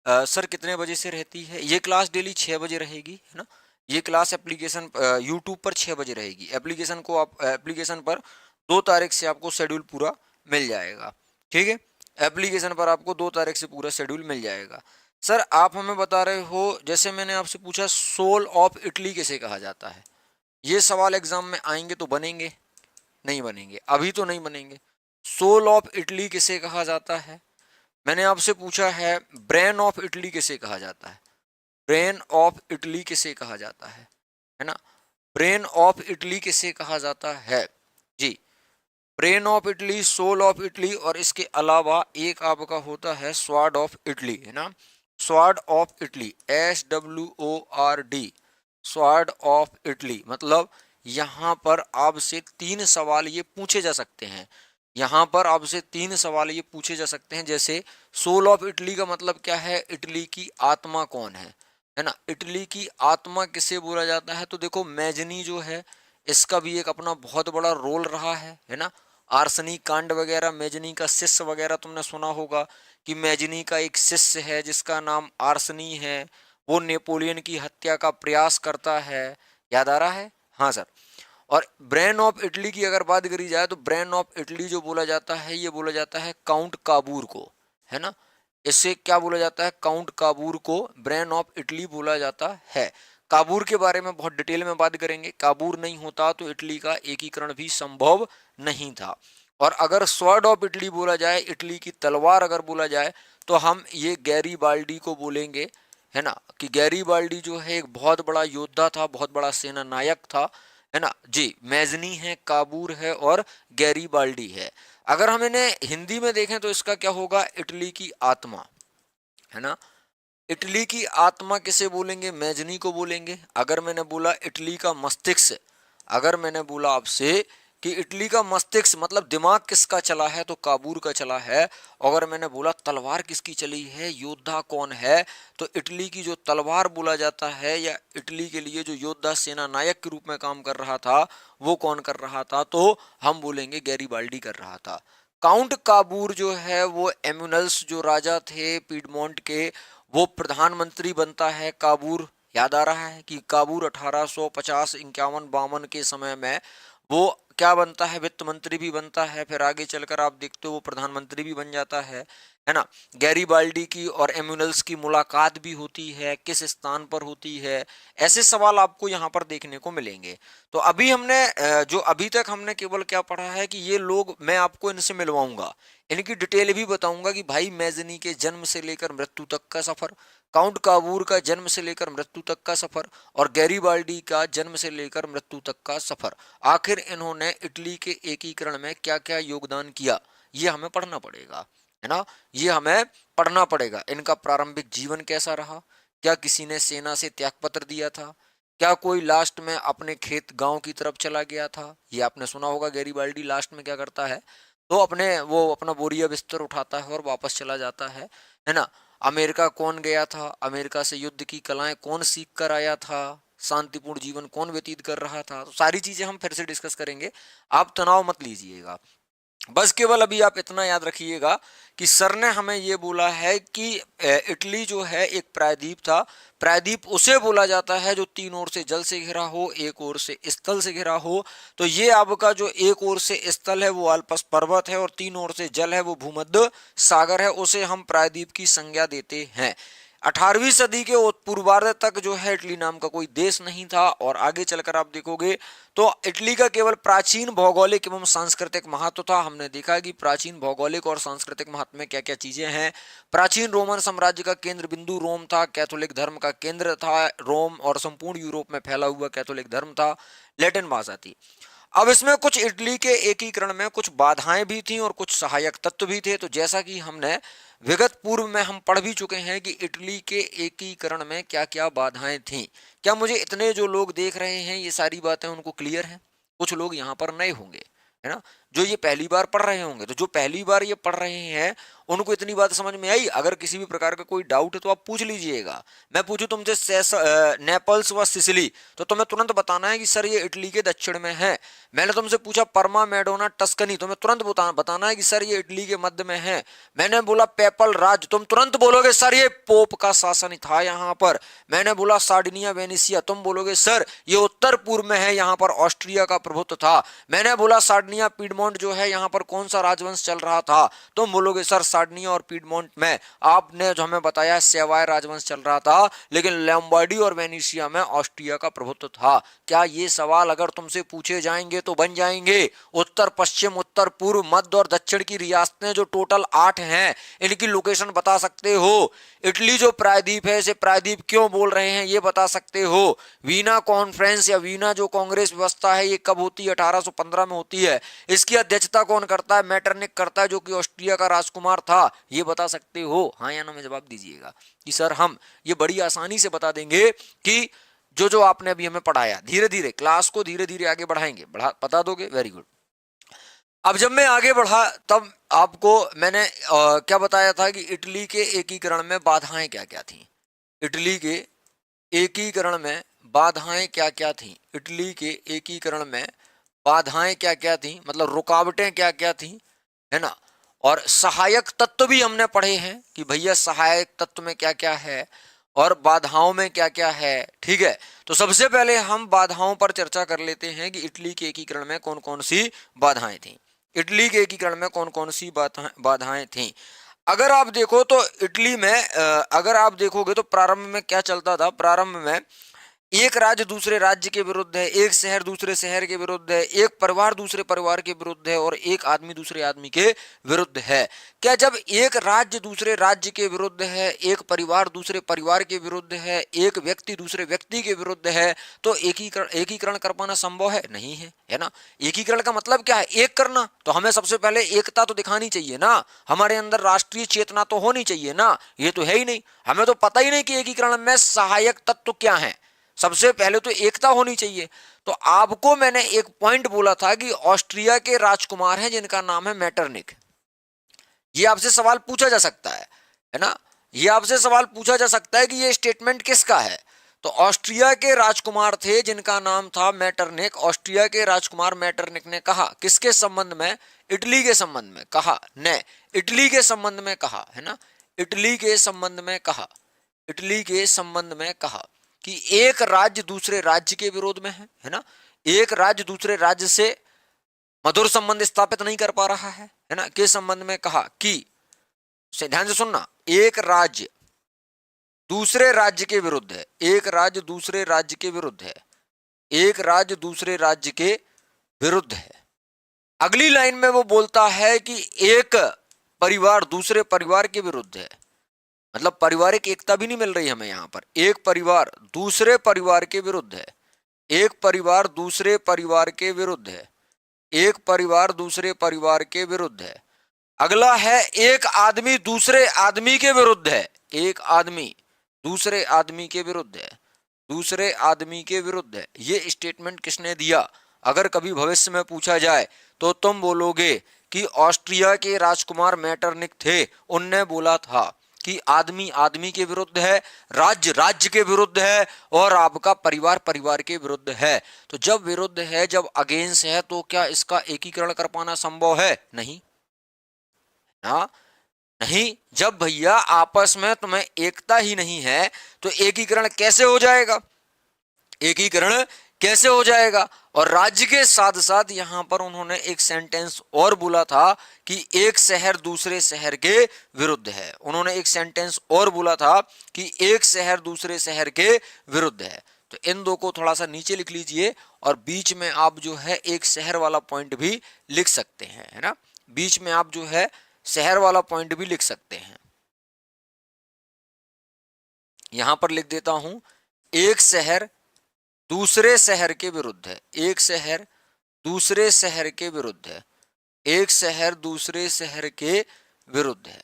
सर कितने बजे से रहती है? ये क्लास डेली 6 बजे रहेगी, है ना। ये क्लास एप्लीकेशन यूट्यूब पर 6 बजे रहेगी। एप्लीकेशन को आप एप्लीकेशन पर 2 तारीख से आपको शेड्यूल पूरा मिल जाएगा। ठीक है। एप्लीकेशन पर आपको 2 तारीख से पूरा शेड्यूल मिल जाएगा। सर आप हमें बता रहे हो, जैसे मैंने आपसे पूछा सोल ऑफ इटली किसे कहा जाता है, ये सवाल एग्जाम में आएंगे तो बनेंगे? नहीं बनेंगे, अभी तो नहीं बनेंगे। सोल ऑफ इटली किसे कहा जाता है? मैंने आपसे पूछा है ब्रेन ऑफ इटली किसे कहा जाता है? ब्रेन ऑफ इटली किसे कहा जाता है ना। ब्रेन ऑफ इटली किसे कहा जाता है जी? Brain of Italy, soul of Italy, और इसके अलावा एक आपका होता है स्वार्ड ऑफ इटली, है ना। Sword of Italy, SWORD, sword of Italy. मतलब यहाँ पर आपसे 3 सवाल ये पूछे जा सकते हैं। यहाँ पर आपसे 3 सवाल ये पूछे जा सकते हैं। जैसे सोल ऑफ इटली का मतलब क्या है? इटली की आत्मा कौन है ना। इटली की आत्मा किसे बोला जाता है? तो देखो मैजनी जो है, इसका भी एक अपना बहुत बड़ा रोल रहा है ना। आर्सनी कांड वगैरह, मेजनी का शिष्य वगैरह तुमने सुना होगा कि मेजनी का एक शिष्य है जिसका नाम आर्सनी है। वो नेपोलियन की हत्या का प्रयास करता है। याद आ रहा है? हाँ सर। और ब्रेन ऑफ इटली की अगर बात करी जाए तो ब्रेन ऑफ इटली जो बोला जाता है, ये बोला जाता है काउंट काबूर को, है ना। इससे क्या बोला जाता है? काउंट काबूर को ब्रेन ऑफ इटली बोला जाता है। काबूर के बारे में बहुत डिटेल में बात करेंगे। काबूर नहीं होता तो इटली का एकीकरण भी संभव नहीं था। और अगर स्वॉर्ड ऑफ इटली बोला जाए, इटली की तलवार अगर बोला जाए, तो हम ये गैरीबाल्डी को बोलेंगे, है ना। कि गैरीबाल्डी जो है एक बहुत बड़ा योद्धा था, बहुत बड़ा सेना नायक था, है ना जी। मैजनी है, काबूर है और गैरीबाल्डी है। अगर हम इन्हें हिंदी में देखें तो इसका क्या होगा? इटली की आत्मा, है ना। इटली की आत्मा किसे बोलेंगे? मैजनी को बोलेंगे। अगर मैंने बोला इटली का मस्तिष्क, अगर मैंने बोला आपसे कि इटली का मस्तिष्क मतलब दिमाग किसका चला है, तो काबूर का चला है। अगर मैंने बोला तलवार किसकी चली है, योद्धा कौन है, तो इटली की जो तलवार बोला जाता है, या इटली के लिए जो योद्धा सेना नायक के रूप में काम कर रहा था, वो कौन कर रहा था, तो हम बोलेंगे गैरीबाल्डी कर रहा था। काउंट काबूर जो है वो एम्यूनल्स जो राजा थे पीडमोंट के, वो प्रधानमंत्री बनता है काबूर। याद आ रहा है कि काबूर 1850 51 52 के समय में वो क्या बनता है? वित्त मंत्री भी बनता है। फिर आगे चलकर आप देखते हो वो प्रधानमंत्री भी बन जाता है। है ना। गैरीबाल्डी की और एम्यूनल्स की मुलाकात भी होती है, किस स्थान पर होती है, ऐसे सवाल आपको यहाँ पर देखने को मिलेंगे। तो अभी हमने जो अभी तक हमने केवल क्या पढ़ा है कि ये लोग, मैं आपको इनसे मिलवाऊंगा, इनकी डिटेल भी बताऊंगा कि भाई मैजनी के जन्म से लेकर मृत्यु तक का सफर, काउंट काबूर का जन्म से लेकर मृत्यु तक का सफर, और गैरीबाल्डी का जन्म से लेकर मृत्यु तक का सफर, आखिर इन्होंने इटली के एकीकरण में क्या क्या योगदान किया, ये हमें पढ़ना पड़ेगा, है ना। ये हमें पढ़ना पड़ेगा। इनका प्रारंभिक जीवन कैसा रहा, क्या किसी ने सेना से त्यागपत्र दिया था, क्या कोई लास्ट में अपने खेत गांव की तरफ चला गया था, ये आपने सुना होगा। गैरीबाल्डी लास्ट में क्या करता है, तो अपना बोरिया बिस्तर उठाता है और वापस चला जाता है ना। अमेरिका कौन गया था, अमेरिका से युद्ध की कलाएं कौन सीख कर आया था, शांतिपूर्ण जीवन कौन व्यतीत कर रहा था, तो सारी चीजें हम फिर से डिस्कस करेंगे, आप तनाव मत लीजिएगा। बस केवल अभी आप इतना याद रखिएगा कि सर ने हमें ये बोला है कि इटली जो है एक प्रायद्वीप था। प्रायद्वीप उसे बोला जाता है जो तीन ओर से जल से घिरा हो, एक ओर से स्थल से घिरा हो। तो ये आपका जो एक ओर से स्थल है वो आल्पस पर्वत है, और तीन ओर से जल है वो भूमध्य सागर है, उसे हम प्रायद्वीप की संज्ञा देते हैं। 18वीं सदी के पूर्वार्ध तक जो है इटली नाम का कोई देश नहीं था, और आगे चलकर आप देखोगे तो इटली का केवल प्राचीन भौगोलिक एवं सांस्कृतिक महत्व था। हमने देखा कि प्राचीन भौगोलिक और सांस्कृतिक महत्व में क्या क्या चीजें हैं। प्राचीन रोमन साम्राज्य का केंद्र बिंदु रोम था, कैथोलिक धर्म का केंद्र था रोम, और संपूर्ण यूरोप में फैला हुआ कैथोलिक धर्म था, लैटिन भाषा थी। अब इसमें कुछ इटली के एकीकरण में कुछ बाधाएं भी थी और कुछ सहायक तत्व भी थे। तो जैसा कि हमने विगत पूर्व में हम पढ़ भी चुके हैं कि इटली के एकीकरण में क्या क्या बाधाएं थीं। क्या मुझे इतने जो लोग देख रहे हैं ये सारी बातें उनको क्लियर हैं? कुछ लोग यहाँ पर नए होंगे, है ना, जो ये पहली बार पढ़ रहे होंगे। तो जो पहली बार ये पढ़ रहे हैं उनको इतनी बात समझ में आई। अगर किसी भी प्रकार का कोई डाउट है तो आप पूछ लीजिएगा। मैं पूछूं तुमसे नेपल्स व सिसिली, तो तुम्हें तुरंत बताना है कि सर ये इटली के दक्षिण में है। मैंने तुमसे पूछा परमा मेडोना टस्कनी, तुम्हें तुरंत बताना है कि सर ये इटली के मध्य में है। मैंने बोला पेपल राज, तुम तुरंत बोलोगे सर ये पोप का शासन था यहाँ पर। मैंने बोला सार्डिनिया वेनेसिया, तुम बोलोगे सर ये उत्तर पूर्व में है, यहाँ पर ऑस्ट्रिया का प्रभुत्व था। मैंने बोला सार्डिनिया पीडमोंट जो है यहाँ पर कौन सा राजवंश चल रहा था, तुम बोलोगे सर सार्डिनिया और पीडमोंट में आपने जो हमें बताया सेवाय राजवंश चल रहा था, लेकिन लैम्बार्डी और वेनेशिया में ऑस्ट्रिया का प्रभुत्व था। क्या ये सवाल अगर तुमसे पूछे जाएंगे तो बन जाएंगे। उत्तर पश्चिम, उत्तर पूर्व, मध्य और दक्षिण की रियासतें जो टोटल 8 हैं, इनकी लोकेशन बता सकते हो। इटली जो प्रायद्वीप है इसे प्रायद्वीप क्यों बोल रहे हैं ये बता सकते हो। वीना कॉन्फ्रेंस या वीना जो कांग्रेस व्यवस्था है ये कब होती है? 1815 में होती है। इसकी अध्यक्षता कौन करता है? मेटरनिक करता है, जो कि ऑस्ट्रिया का राजकुमार था। ये बता सकते हो, हाँ या ना में जवाब दीजिएगा कि सर हम ये बड़ी आसानी से बता देंगे कि जो जो आपने अभी हमें पढ़ाया, धीरे धीरे क्लास को धीरे धीरे आगे बढ़ाएंगे, बता दोगे, वेरी गुड। अब जब मैं आगे बढ़ा तब आपको मैंने क्या बताया था कि इटली के एकीकरण में बाधाएं क्या क्या थी। इटली के एकीकरण में बाधाएं क्या क्या थी, इटली के एकीकरण में बाधाएं क्या क्या थी, मतलब रुकावटें क्या क्या थी, है ना। और सहायक तत्व भी हमने पढ़े हैं कि भैया सहायक तत्व में क्या क्या है और बाधाओं में क्या क्या है, ठीक है। तो सबसे पहले हम बाधाओं पर चर्चा कर लेते हैं कि इटली के एकीकरण में कौन कौन सी बाधाएं थी। इटली के एकीकरण में कौन कौन सी बाधाएं थी। अगर आप देखो तो इटली में अगर आप देखोगे तो प्रारंभ में क्या चलता था। प्रारंभ में एक राज्य दूसरे राज्य के विरुद्ध है, एक शहर दूसरे शहर के विरुद्ध है, एक परिवार दूसरे परिवार के विरुद्ध है, और एक आदमी दूसरे आदमी के विरुद्ध है। क्या जब एक राज्य दूसरे राज्य के विरुद्ध है, एक परिवार दूसरे परिवार के विरुद्ध है, एक व्यक्ति दूसरे व्यक्ति के विरुद्ध है, तो एकीकरण कर पाना संभव है? नहीं है, है ना। एकीकरण का मतलब क्या है? एक करना। तो हमें सबसे पहले एकता तो दिखानी चाहिए ना, हमारे अंदर राष्ट्रीय चेतना तो होनी चाहिए ना। ये तो है ही नहीं, हमें तो पता ही नहीं कि एकीकरण में सहायक तत्व क्या है। सबसे पहले तो एकता होनी चाहिए। तो आपको मैंने एक पॉइंट बोला था कि ऑस्ट्रिया के राजकुमार हैं जिनका नाम है मेटरनिक। ये आपसे सवाल पूछा जा सकता है ना। ये आपसे सवाल पूछा जा सकता है कि ये स्टेटमेंट किसका है। तो ऑस्ट्रिया के राजकुमार थे जिनका नाम था मेटरनिक। ऑस्ट्रिया के राजकुमार मेटरनिक ने कहा, किसके संबंध में? इटली के संबंध में कहा, ने इटली के संबंध में कहा, है ना। इटली के संबंध में कहा, इटली के संबंध में कहा कि एक राज्य दूसरे राज्य के विरोध में है ना। एक राज्य दूसरे राज्य से मधुर संबंध स्थापित नहीं कर पा रहा है ना। के संबंध में कहा कि ध्यान से सुनना, एक राज्य दूसरे राज्य के विरुद्ध है, एक राज्य दूसरे राज्य के विरुद्ध है, एक राज्य दूसरे राज्य के विरुद्ध है। अगली लाइन में वो बोलता है कि एक परिवार दूसरे परिवार के विरुद्ध है, मतलब पारिवारिक एकता भी नहीं मिल रही हमें यहां पर। एक परिवार दूसरे परिवार के विरुद्ध है, एक परिवार दूसरे परिवार के विरुद्ध है, एक परिवार दूसरे परिवार के विरुद्ध है। अगला है एक आदमी दूसरे आदमी के विरुद्ध है, एक आदमी दूसरे आदमी के विरुद्ध है, दूसरे आदमी के विरुद्ध है। ये स्टेटमेंट किसने दिया? अगर कभी भविष्य में पूछा जाए तो तुम बोलोगे कि ऑस्ट्रिया के राजकुमार मेटरनिक थे, उनने बोला था कि आदमी आदमी के विरुद्ध है, राज्य राज्य के विरुद्ध है और आपका परिवार परिवार के विरुद्ध है। तो जब विरुद्ध है, जब अगेंस्ट है, तो क्या इसका एकीकरण कर पाना संभव है? नहीं ना, नहीं। जब भैया आपस में तुम्हें एकता ही नहीं है तो एकीकरण कैसे हो जाएगा? एकीकरण कैसे हो जाएगा? और राज्य के साथ साथ यहां पर उन्होंने एक सेंटेंस और बोला था कि एक शहर दूसरे शहर के विरुद्ध है। उन्होंने एक सेंटेंस और बोला था कि एक शहर दूसरे शहर के विरुद्ध है। तो इन दो को थोड़ा सा नीचे लिख लीजिए और बीच में आप जो है एक शहर वाला पॉइंट भी लिख सकते हैं, है ना। बीच में आप जो है शहर वाला पॉइंट भी लिख सकते हैं। यहां पर लिख देता हूं, एक शहर दूसरे शहर के विरुद्ध है, एक शहर दूसरे शहर के विरुद्ध है, एक शहर दूसरे शहर के विरुद्ध है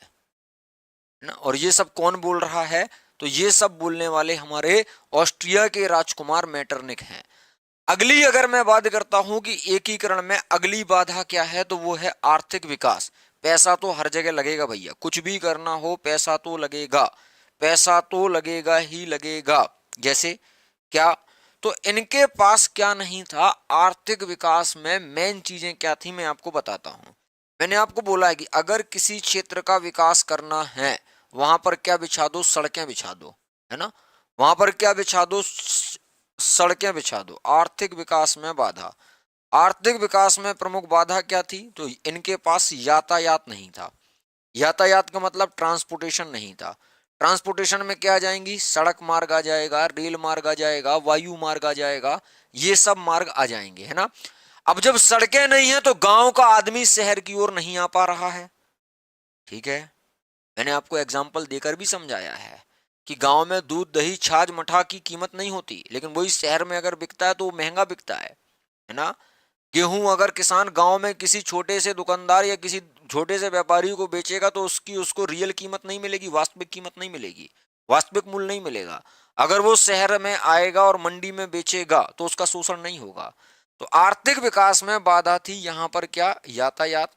ना। और ये सब कौन बोल रहा है? तो ये सब बोलने वाले हमारे ऑस्ट्रिया के राजकुमार मेटरनिक हैं। अगली अगर मैं बात करता हूं कि एकीकरण में अगली बाधा क्या है, तो वो है आर्थिक विकास। पैसा तो हर जगह लगेगा भैया, कुछ भी करना हो पैसा तो लगेगा, पैसा तो लगेगा ही लगेगा। जैसे क्या? तो इनके पास क्या नहीं था? आर्थिक विकास में मेन चीजें क्या थी, मैं आपको बताता हूं। मैंने आपको बोला है कि अगर किसी क्षेत्र का विकास करना है, वहां पर क्या बिछा दो? सड़कें बिछा दो, है ना। वहां पर क्या बिछा दो? सड़कें बिछा दो। आर्थिक विकास में बाधा, आर्थिक विकास में प्रमुख बाधा क्या थी? तो इनके पास यातायात नहीं था। यातायात का मतलब ट्रांसपोर्टेशन नहीं था। ट्रांसपोर्टेशन में क्या आ जाएंगी? सड़क मार्ग आ जाएगा, रेल मार्ग आ जाएगा, वायु मार्ग आ जाएगा, ये सब मार्ग आ जाएंगे, है ना। अब जब सड़कें नहीं है तो गांव का आदमी शहर की ओर नहीं आ पा रहा है, ठीक है। मैंने आपको एग्जाम्पल देकर भी समझाया है कि गांव में दूध दही छाछ मठा की कीमत नहीं होती, लेकिन वही शहर में अगर बिकता है तो वो महंगा बिकता है ना। गेहूं अगर किसान गांव में किसी छोटे से दुकानदार या किसी छोटे से व्यापारी को बेचेगा तो उसको रियल कीमत नहीं मिलेगी, वास्तविक कीमत नहीं मिलेगी, वास्तविक मूल्य नहीं मिलेगा। अगर वो शहर में आएगा और मंडी में बेचेगा तो उसका शोषण नहीं होगा। तो आर्थिक विकास में बाधा थी यहां पर क्या? यातायात।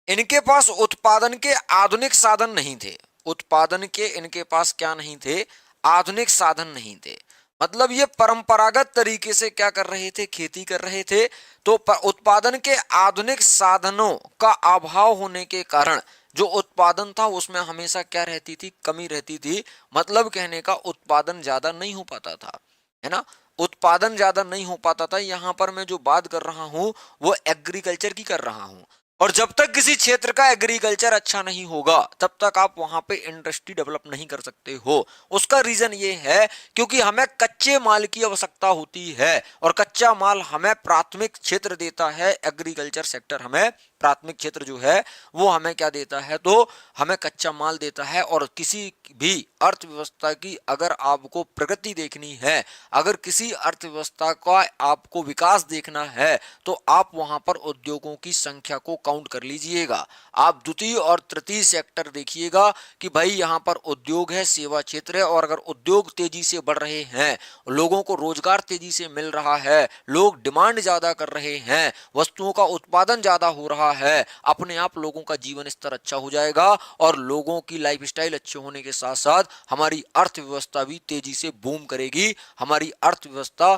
इनके पास उत्पादन के आधुनिक साधन नहीं थे। उत्पादन के इनके पास क्या नहीं थे? आधुनिक साधन नहीं थे। मतलब ये परंपरागत तरीके से क्या कर रहे थे? खेती कर रहे थे। तो उत्पादन के आधुनिक साधनों का अभाव होने के कारण जो उत्पादन था उसमें हमेशा क्या रहती थी? कमी रहती थी। मतलब कहने का उत्पादन ज्यादा नहीं हो पाता था, है ना। उत्पादन ज्यादा नहीं हो पाता था। यहां पर मैं जो बात कर रहा हूं वो एग्रीकल्चर की कर रहा हूं। और जब तक किसी क्षेत्र का एग्रीकल्चर अच्छा नहीं होगा तब तक आप वहां पे इंडस्ट्री डेवलप नहीं कर सकते हो। उसका रीजन ये है क्योंकि हमें कच्चे माल की आवश्यकता होती है और कच्चा माल हमें प्राथमिक क्षेत्र देता है। एग्रीकल्चर सेक्टर हमें प्राथमिक क्षेत्र जो है वो हमें क्या देता है? तो हमें कच्चा माल देता है। और किसी भी अर्थव्यवस्था की अगर आपको प्रगति देखनी है, अगर किसी अर्थव्यवस्था का आपको विकास देखना है तो आप वहां पर उद्योगों की संख्या को काउंट कर लीजिएगा। आप द्वितीय और तृतीय सेक्टर देखिएगा कि भाई यहां पर उद्योग है, सेवा क्षेत्र है। और अगर उद्योग तेजी से बढ़ रहे हैं, लोगों को रोजगार तेजी से मिल रहा है, लोग डिमांड ज्यादा कर रहे हैं, वस्तुओं का उत्पादन ज्यादा हो रहा है, अपने आप लोगों का जीवन स्तर अच्छा हो जाएगा और लोगों की लाइफस्टाइल अच्छे होने के साथ साथ हमारी अर्थव्यवस्था भी तेजी से बूम करेगी। हमारी अर्थव्यवस्था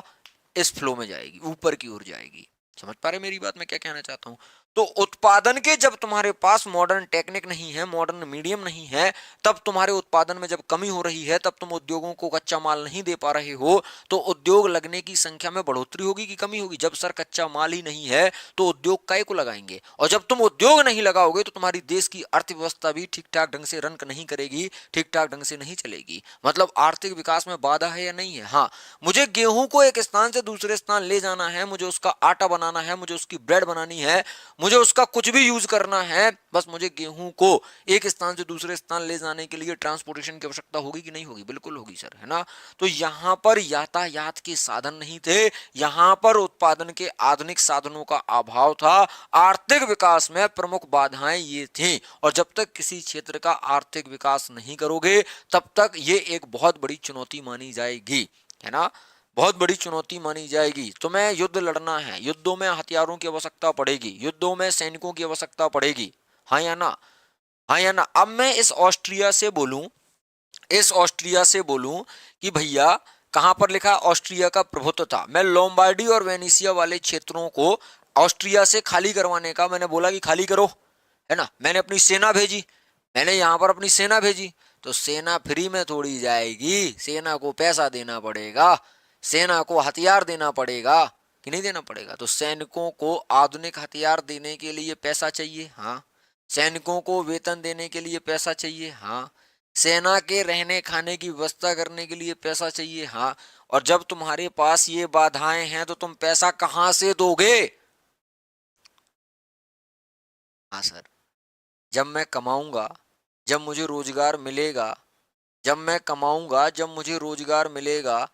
इस फ्लो में जाएगी, ऊपर की ओर जाएगी। समझ पा रहे मेरी बात, मैं क्या कहना चाहता हूं? तो उत्पादन के जब तुम्हारे पास मॉडर्न टेक्निक नहीं है, मॉडर्न मीडियम नहीं है, तब तुम्हारे उत्पादन में जब कमी हो रही है, तब तुम उद्योगों को कच्चा माल नहीं दे पा रहे हो, तो उद्योग लगने की संख्या में बढ़ोतरी होगी कि कमी होगी? जब सर कच्चा माल ही नहीं है तो उद्योग काहे को लगाएंगे? और जब तुम उद्योग नहीं लगाओगे तो तुम्हारी देश की अर्थव्यवस्था भी ठीक ठाक ढंग से रन नहीं करेगी, ठीक ठाक ढंग से नहीं चलेगी। मतलब आर्थिक विकास में बाधा है या नहीं है? हाँ, मुझे गेहूं को एक स्थान से दूसरे स्थान ले जाना है, मुझे उसका आटा बनाना है, मुझे उसकी ब्रेड बनानी है, मुझे उसका कुछ भी यूज करना है, बस मुझे गेहूं को एक स्थान से दूसरे स्थान ले जाने के लिए ट्रांसपोर्टेशन की आवश्यकता होगी कि नहीं होगी? बिल्कुल होगी सर, है ना? तो यहां पर यातायात के साधन नहीं थे, यहां पर उत्पादन के आधुनिक साधनों का अभाव था। आर्थिक विकास में प्रमुख बाधाएं ये थी, और जब तक किसी क्षेत्र का आर्थिक विकास नहीं करोगे तब तक ये एक बहुत बड़ी चुनौती मानी जाएगी, है ना? बहुत बड़ी चुनौती मानी जाएगी। तुम्हें युद्ध लड़ना है, युद्धों में हथियारों की आवश्यकता पड़ेगी, युद्धों में सैनिकों की आवश्यकता पड़ेगी, हाँ या ना? हाँ या ना? अब मैं इस ऑस्ट्रिया से बोलूं, इस ऑस्ट्रिया से बोलूं कि भैया कहां पर लिखा ऑस्ट्रिया का प्रभुत्व था, मैं लोम्बार्डी और वेनिसिया वाले क्षेत्रों को ऑस्ट्रिया से खाली करवाने का मैंने बोला कि खाली करो, है ना? मैंने अपनी सेना भेजी, मैंने यहां पर अपनी सेना भेजी, तो सेना फ्री में थोड़ी जाएगी, सेना को पैसा देना पड़ेगा, सेना को हथियार देना पड़ेगा कि नहीं देना पड़ेगा? तो सैनिकों को आधुनिक हथियार देने के लिए पैसा चाहिए, हाँ। सैनिकों को वेतन देने के लिए पैसा चाहिए, हाँ। सेना के रहने खाने की व्यवस्था करने के लिए पैसा चाहिए, हाँ। और जब तुम्हारे पास ये बाधाएं हैं तो तुम पैसा कहां से दोगे? हाँ सर, जब मैं कमाऊंगा, जब मुझे रोजगार मिलेगा, जब मैं कमाऊंगा, जब मुझे रोजगार मिलेगा,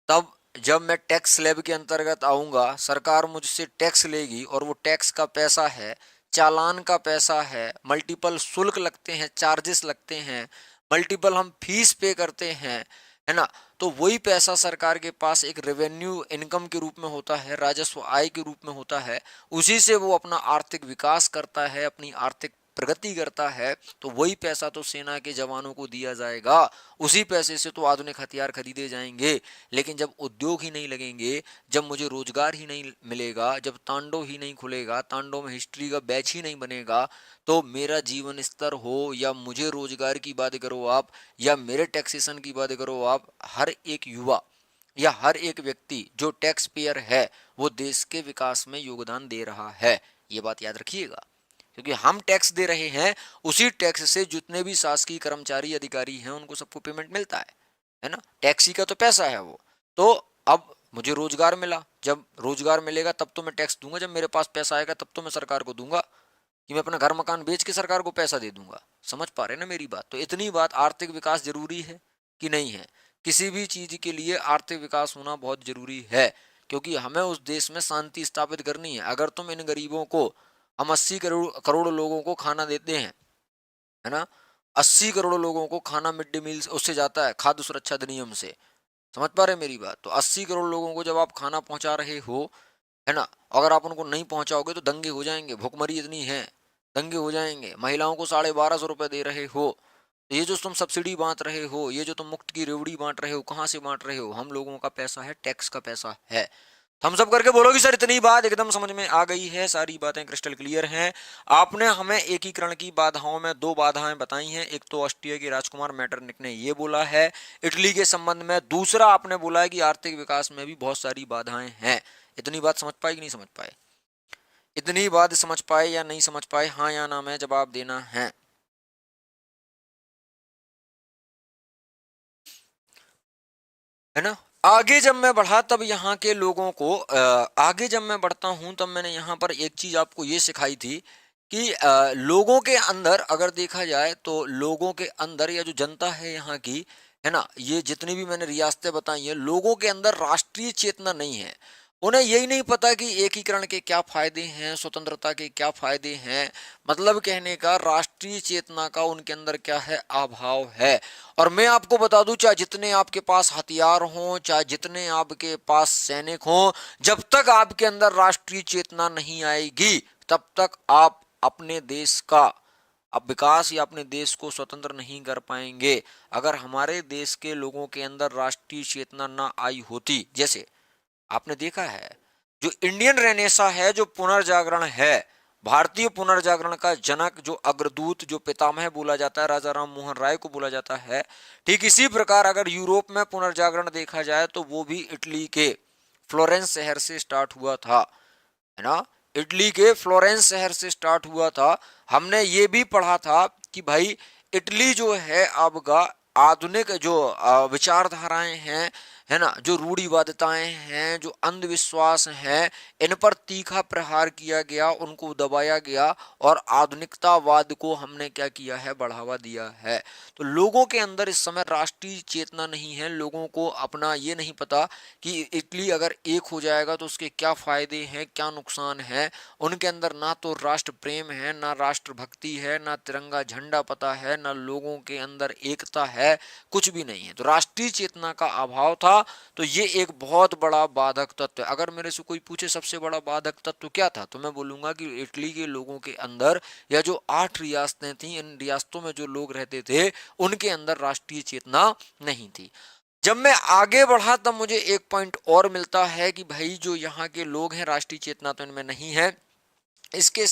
तब जब मैं टैक्स स्लैब के अंतर्गत आऊंगा, सरकार मुझसे टैक्स लेगी, और वो टैक्स का पैसा है, चालान का पैसा है, मल्टीपल शुल्क लगते हैं, चार्जेस लगते हैं, मल्टीपल हम फीस पे करते हैं, है ना? तो वही पैसा सरकार के पास एक रेवेन्यू इनकम के रूप में होता है, राजस्व आय के रूप में होता है, उसी से वो अपना आर्थिक विकास करता है, अपनी आर्थिक प्रगति करता है। तो वही पैसा तो सेना के जवानों को दिया जाएगा, उसी पैसे से तो आधुनिक हथियार खरीदे जाएंगे। लेकिन जब उद्योग ही नहीं लगेंगे, जब मुझे रोजगार ही नहीं मिलेगा, जब तांडव ही नहीं खुलेगा, तांडव में हिस्ट्री का बैच ही नहीं बनेगा, तो मेरा जीवन स्तर हो या मुझे रोजगार की बात करो आप, या मेरे टैक्सेशन की बात करो आप, हर एक युवा या हर एक व्यक्ति जो टैक्स पेयर है वो देश के विकास में योगदान दे रहा है। ये बात याद रखिएगा, क्योंकि हम टैक्स दे रहे हैं, उसी टैक्स से जितने भी शासकीय कर्मचारी अधिकारी हैं उनको सबको पेमेंट मिलता है ना? टैक्स ही का तो पैसा है वो। तो अब मुझे रोजगार मिला, जब रोजगार मिलेगा तब तो मैं टैक्स दूंगा, जब मेरे पास पैसा आएगा तब तो मैं सरकार को दूंगा, कि मैं अपना घर मकान बेच के सरकार को पैसा दे दूंगा। समझ पा रहे ना मेरी बात? तो इतनी बात, आर्थिक विकास जरूरी है कि नहीं है? किसी भी चीज के लिए आर्थिक विकास होना बहुत जरूरी है, क्योंकि हमें उस देश में शांति स्थापित करनी है। अगर तुम इन गरीबों को, हम 80 करोड़ करोड़ लोगों को खाना देते हैं, है ना? 80 करोड़ लोगों को खाना मिड डे मील उससे जाता है, खाद्य सुरक्षा अधिनियम से। समझ पा रहे मेरी बात? तो 80 करोड़ लोगों को जब आप खाना पहुंचा रहे हो, है ना, अगर आप उनको नहीं पहुंचाओगे तो दंगे हो जाएंगे, भुखमरी इतनी है, दंगे हो जाएंगे। महिलाओं को 1250 रुपए दे रहे हो, तो ये जो तुम सब्सिडी बांट रहे हो, ये जो तुम मुफ्त की रेवड़ी बांट रहे हो, कहाँ से बांट रहे हो? हम लोगों का पैसा है, टैक्स का पैसा है। थम्स अप करके बोलोगी सर इतनी बात एकदम समझ में आ गई है, सारी बातें क्रिस्टल क्लियर हैं। आपने हमें एकीकरण की बाधाओं में 2 बाधाएं बताई हैं, एक तो ऑस्ट्रिया के राजकुमार मेटरनिक ने ये बोला है इटली के संबंध में, दूसरा आपने बोला है कि आर्थिक विकास में भी बहुत सारी बाधाएं हैं। इतनी बात समझ पाए कि नहीं समझ पाए? इतनी बात समझ पाए या नहीं समझ पाए? हाँ या ना में जवाब देना है। है ना? आगे जब मैं बढ़ा तब यहाँ के लोगों को आगे जब मैं बढ़ता हूँ तब मैंने यहाँ पर एक चीज आपको ये सिखाई थी कि लोगों के अंदर अगर देखा जाए तो लोगों के अंदर, या जो जनता है यहाँ की, है ना, ये जितनी भी मैंने रियासतें बताई हैं, लोगों के अंदर राष्ट्रीय चेतना नहीं है। उन्हें यही नहीं पता कि एकीकरण के क्या फायदे हैं, स्वतंत्रता के क्या फायदे हैं। मतलब कहने का, राष्ट्रीय चेतना का उनके अंदर क्या है, अभाव है। और मैं आपको बता दूं, चाहे जितने आपके पास हथियार हों, चाहे जितने आपके पास सैनिक हों, जब तक आपके अंदर राष्ट्रीय चेतना नहीं आएगी तब तक आप अपने देश का अब विकास या अपने देश को स्वतंत्र नहीं कर पाएंगे। अगर हमारे देश के लोगों के अंदर राष्ट्रीय चेतना ना आई होती, जैसे आपने देखा है जो इंडियन रेनेसा है, जो पुनर्जागरण है, भारतीय पुनर्जागरण का जनक, जो अग्रदूत, जो पितामह बोला जाता है, राजा राम मोहन राय को बोला जाता है। ठीक इसी प्रकार अगर यूरोप में पुनर्जागरण देखा जाए तो वो भी इटली के फ्लोरेंस शहर से स्टार्ट हुआ था, है ना। इटली के फ्लोरेंस शहर से स्टार्ट हुआ था। हमने ये भी पढ़ा था कि भाई इटली जो है आपका आधुनिक जो विचारधाराएं हैं, है ना, जो रूढ़िवादिताएं हैं, जो अंधविश्वास हैं, इन पर तीखा प्रहार किया गया, उनको दबाया गया और आधुनिकतावाद को हमने क्या किया है, बढ़ावा दिया है। तो लोगों के अंदर इस समय राष्ट्रीय चेतना नहीं है, लोगों को अपना ये नहीं पता कि इटली अगर एक हो जाएगा तो उसके क्या फायदे हैं, क्या नुकसान है। उनके अंदर ना तो राष्ट्र प्रेम है, ना राष्ट्रभक्ति है, ना तिरंगा झंडा पता है, ना लोगों के अंदर एकता है, कुछ भी नहीं है। तो राष्ट्रीय चेतना का अभाव था। तो ये एक बहुत बड़ा बाधक तत्व है। अगर मेरे से कोई पूछे सबसे बड़ा बाधक तत्व क्या था, तो मैं बोलूंगा कि इटली के लोगों के अंदर, या जो 8 रियासतें थी, इन रियासतों में जो लोग रहते थे उनके अंदर राष्ट्रीय चेतना नहीं थी। जब मैं आगे बढ़ा तब मुझे एक पॉइंट और मिलता है कि भाई जो यहाँ के लोग हैं, राष्ट्रीय चेतना तो इनमें नहीं है। इसके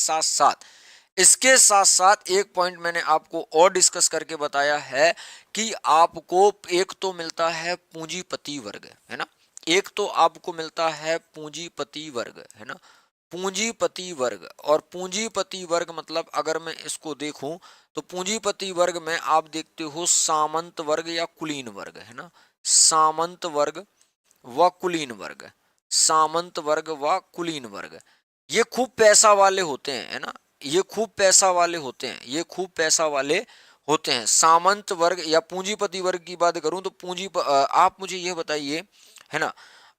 साथ साथ एक पॉइंट मैंने आपको और डिस्कस करके बताया है कि आपको एक तो मिलता है पूंजीपति वर्ग, है ना। एक तो आपको मिलता है पूंजीपति वर्ग, है ना, पूंजीपति वर्ग। और पूंजीपति वर्ग मतलब अगर मैं इसको देखूं तो पूंजीपति वर्ग में आप देखते हो सामंत वर्ग या कुलीन वर्ग, है ना, सामंत वर्ग व कुलीन वर्ग, सामंत वर्ग व कुलीन वर्ग। ये खूब पैसा वाले होते हैं, है ना, ये खूब पैसा वाले होते हैं, ये खूब पैसा वाले होते हैं। सामंत वर्ग या पूंजीपति वर्ग की बात करूं तो आप मुझे ये बताइए, है ना,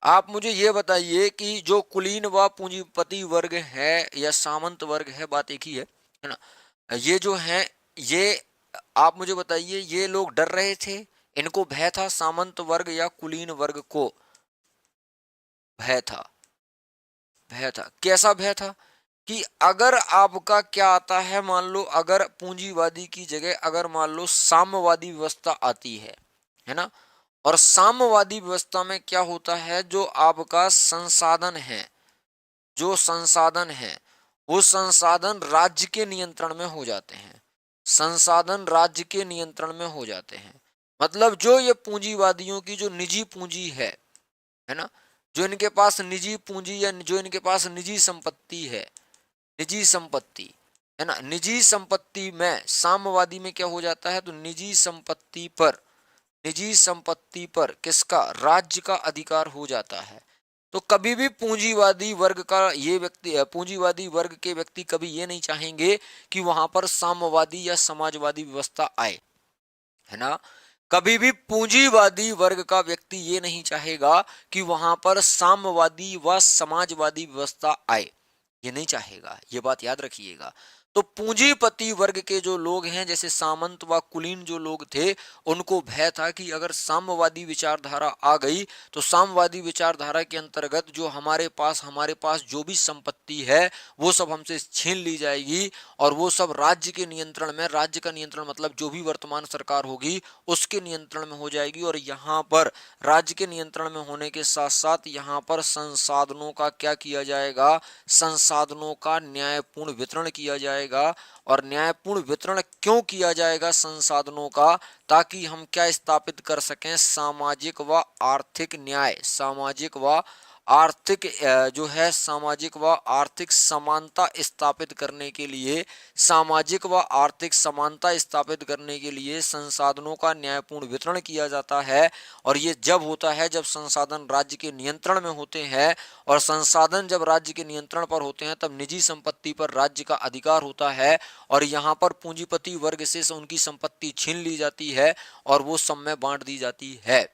आप मुझे ये बताइए कि जो कुलीन व पूंजीपति वर्ग है या सामंत वर्ग है, बात एक ही है ना। ये जो है, ये आप मुझे बताइए, ये लोग डर रहे थे, इनको भय था, सामंत वर्ग या कुलीन वर्ग को भय था, भय था। कैसा भय था कि अगर आपका क्या आता है, मान लो अगर पूंजीवादी की जगह अगर मान लो साम्यवादी व्यवस्था आती है ना, और साम्यवादी व्यवस्था में क्या होता है, जो आपका संसाधन है, जो संसाधन है वो संसाधन राज्य के नियंत्रण में हो जाते हैं, संसाधन राज्य के नियंत्रण में हो जाते हैं। मतलब जो ये पूंजीवादियों की जो निजी पूंजी है ना, जो इनके पास निजी पूंजी या जो इनके पास निजी संपत्ति है, निजी संपत्ति, है ना, निजी संपत्ति में साम्यवादी में क्या हो जाता है, तो निजी संपत्ति पर किसका, राज्य का अधिकार हो जाता है। तो कभी भी पूंजीवादी वर्ग का ये व्यक्ति, पूंजीवादी वर्ग के व्यक्ति कभी ये नहीं चाहेंगे कि वहां पर साम्यवादी या समाजवादी व्यवस्था आए, है ना। कभी भी पूंजीवादी वर्ग का व्यक्ति ये नहीं चाहेगा कि वहां पर साम्यवादी व समाजवादी व्यवस्था आए, ये नहीं चाहेगा, ये बात याद रखिएगा। तो पूंजीपति वर्ग के जो लोग हैं, जैसे सामंत व कुलीन जो लोग थे, उनको भय था कि अगर साम्यवादी विचारधारा आ गई तो साम्यवादी विचारधारा के अंतर्गत जो हमारे पास जो भी संपत्ति है वो सब हमसे छीन ली जाएगी और वो सब राज्य के नियंत्रण में, राज्य का नियंत्रण मतलब जो भी वर्तमान सरकार होगी उसके नियंत्रण में हो जाएगी। और यहाँ पर राज्य के नियंत्रण में होने के साथ साथ यहाँ पर संसाधनों का क्या किया जाएगा, संसाधनों का न्यायपूर्ण वितरण किया जाएगा। और न्यायपूर्ण वितरण क्यों किया जाएगा संसाधनों का, ताकि हम क्या स्थापित कर सकें, सामाजिक व आर्थिक न्याय, सामाजिक व आर्थिक जो है सामाजिक व आर्थिक समानता स्थापित करने के लिए, सामाजिक व आर्थिक समानता स्थापित करने के लिए संसाधनों का न्यायपूर्ण वितरण किया जाता है। और ये जब होता है जब संसाधन राज्य के नियंत्रण में होते हैं, और संसाधन जब राज्य के नियंत्रण पर होते हैं तब निजी संपत्ति पर राज्य का अधिकार होता है और यहाँ पर पूंजीपति वर्ग से उनकी संपत्ति छीन ली जाती है और वो सब में बांट दी जाती है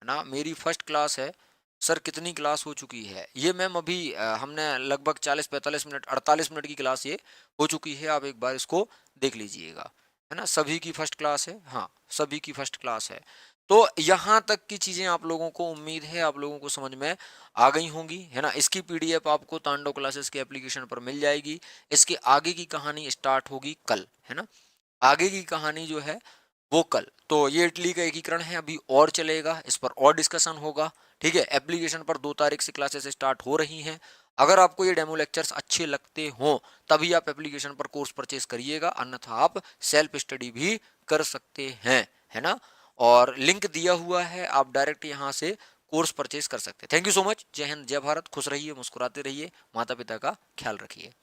ना। मेरी फर्स्ट क्लास है सर, कितनी क्लास हो चुकी है ये मैम, अभी हमने लगभग 40-45 मिनट 48 मिनट की क्लास ये हो चुकी है, आप एक बार इसको देख लीजिएगा, है ना। सभी की फर्स्ट क्लास है, हाँ सभी की फर्स्ट क्लास है। तो यहाँ तक की चीज़ें आप लोगों को उम्मीद है आप लोगों को समझ में आ गई होंगी, है ना। इसकी पीडीएफ आपको तांडव क्लासेस के एप्लीकेशन पर मिल जाएगी। इसके आगे की कहानी स्टार्ट होगी कल, है ना, आगे की कहानी जो है वो कल। तो ये इटली का एकीकरण है, अभी और चलेगा, इस पर और डिस्कशन होगा, ठीक है। एप्लीकेशन पर 2 तारीख से क्लासेस स्टार्ट हो रही हैं। अगर आपको ये डेमो लेक्चर्स अच्छे लगते हों तभी आप एप्लीकेशन पर कोर्स परचेज करिएगा, अन्यथा आप सेल्फ स्टडी भी कर सकते हैं, है ना। और लिंक दिया हुआ है, आप डायरेक्ट यहाँ से कोर्स परचेज कर सकते हैं। Thank you so much. जय हिंद, जय भारत। खुश रहिए, मुस्कुराते रहिए, माता पिता का ख्याल रखिए।